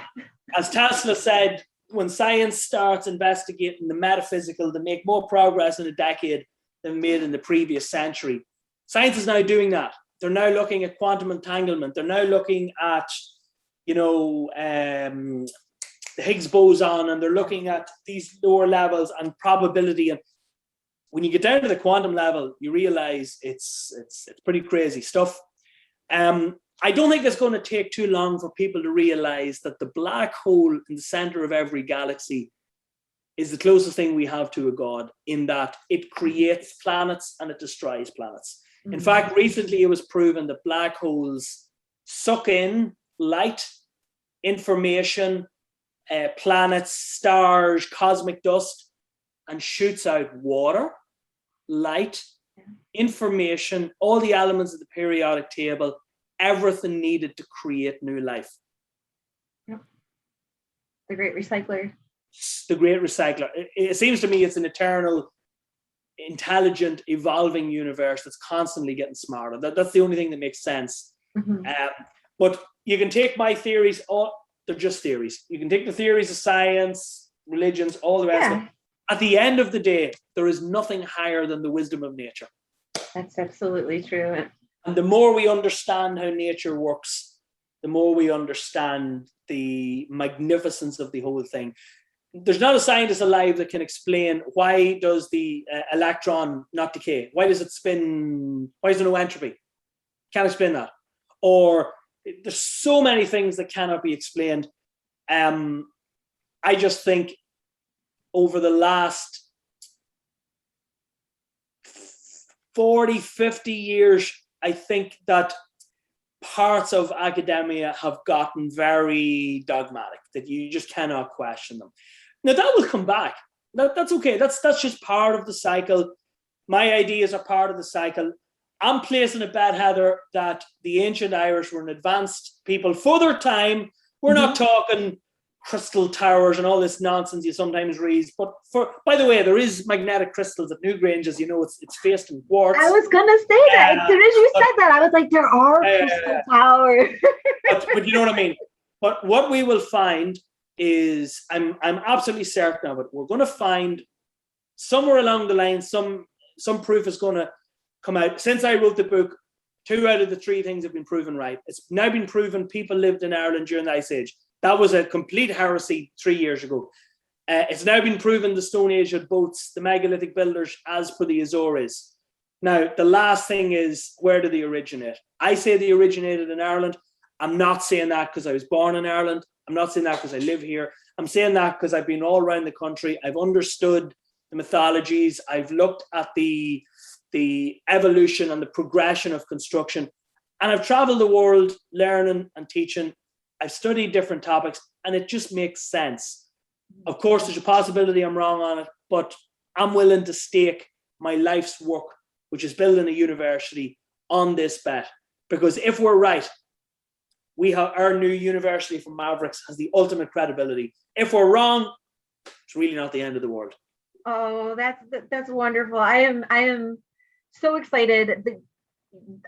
as Tesla said, when science starts investigating the metaphysical, they make more progress in a decade than made in the previous century. Science is now doing that. They're now looking at quantum entanglement. They're now looking at, the Higgs boson, and they're looking at these lower levels and probability. And when you get down to the quantum level, you realize it's pretty crazy stuff. I don't think it's going to take too long for people to realize that the black hole in the center of every galaxy is the closest thing we have to a god, in that it creates planets and it destroys planets. Mm-hmm. In fact, recently it was proven that black holes suck in light, information, planets, stars, cosmic dust, and shoots out water, light, information, all the elements of the periodic table, everything needed to create new life. Yep. The great recycler. The great recycler. It seems to me it's an eternal, intelligent, evolving universe that's constantly getting smarter. That's the only thing that makes sense. Mm-hmm. But you can take my theories, they're just theories. You can take the theories of science, religions, all the rest of it. at the end of the day, there is nothing higher than the wisdom of nature. That's absolutely true. And the more we understand how nature works, the more we understand the magnificence of the whole thing. There's not a scientist alive that can explain why does the electron not decay? Why does it spin? Why is there no entropy? Can't explain that. Or there's so many things that cannot be explained. I just think over the last 40, 50 years, I think that parts of academia have gotten very dogmatic, that you just cannot question them. Now that will come back. That's okay. That's just part of the cycle. My ideas are part of the cycle. I'm placing a bet, Heather, that the ancient Irish were an advanced people for their time. We're not talking crystal towers and all this nonsense you sometimes read. But by the way, there is magnetic crystals at Newgrange, as you know, it's faced in quartz. I was gonna say that as soon as you said that, I was like, there are crystal towers. but you know what I mean. But what we will find is, I'm absolutely certain of it. We're going to find somewhere along the line some proof is going to come out. Since I wrote the book, 2 out of the 3 things have been proven right. It's now been proven people lived in Ireland during the Ice Age. That was a complete heresy 3 years ago. It's now been proven the Stone Age had boats, the megalithic builders, as per the Azores. Now, the last thing is, where do they originate? I say they originated in Ireland. I'm not saying that because I was born in Ireland. I'm not saying that because I live here. I'm saying that because I've been all around the country. I've understood the mythologies. I've looked at the evolution and the progression of construction. And I've traveled the world learning and teaching. I've studied different topics, and it just makes sense. Of course, there's a possibility I'm wrong on it, but I'm willing to stake my life's work, which is building a university, on this bet. Because if we're right, we have our new university from Mavericks has the ultimate credibility. If we're wrong, it's really not the end of the world. Oh, that's wonderful. I am so excited.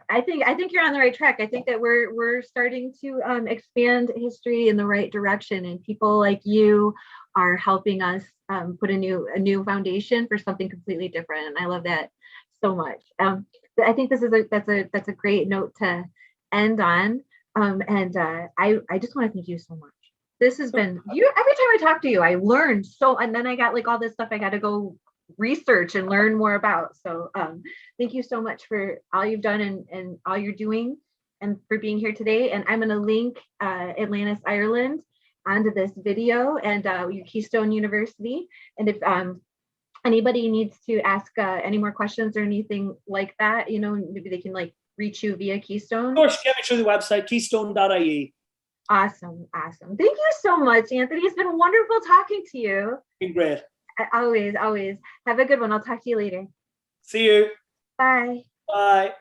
I think you're on the right track. I think that we're starting to expand history in the right direction, and people like you are helping us put a new foundation for something completely different. And I love that so much. I think that's a great note to end on. I just want to thank you so much. This has been you. Every time I talk to you, I learn so, and then I got like all this stuff I got to go research and learn more about. So thank you so much for all you've done and all you're doing, and for being here today. And I'm going to link Atlantis Ireland onto this video, and your Keystone University. And if anybody needs to ask any more questions or anything like that, maybe they can like reach you via Keystone. Of course, get me through the website, keystone.ie. Awesome. Thank you so much, Anthony. It's been wonderful talking to you. Been great. Always. Have a good one. I'll talk to you later. See you. Bye. Bye.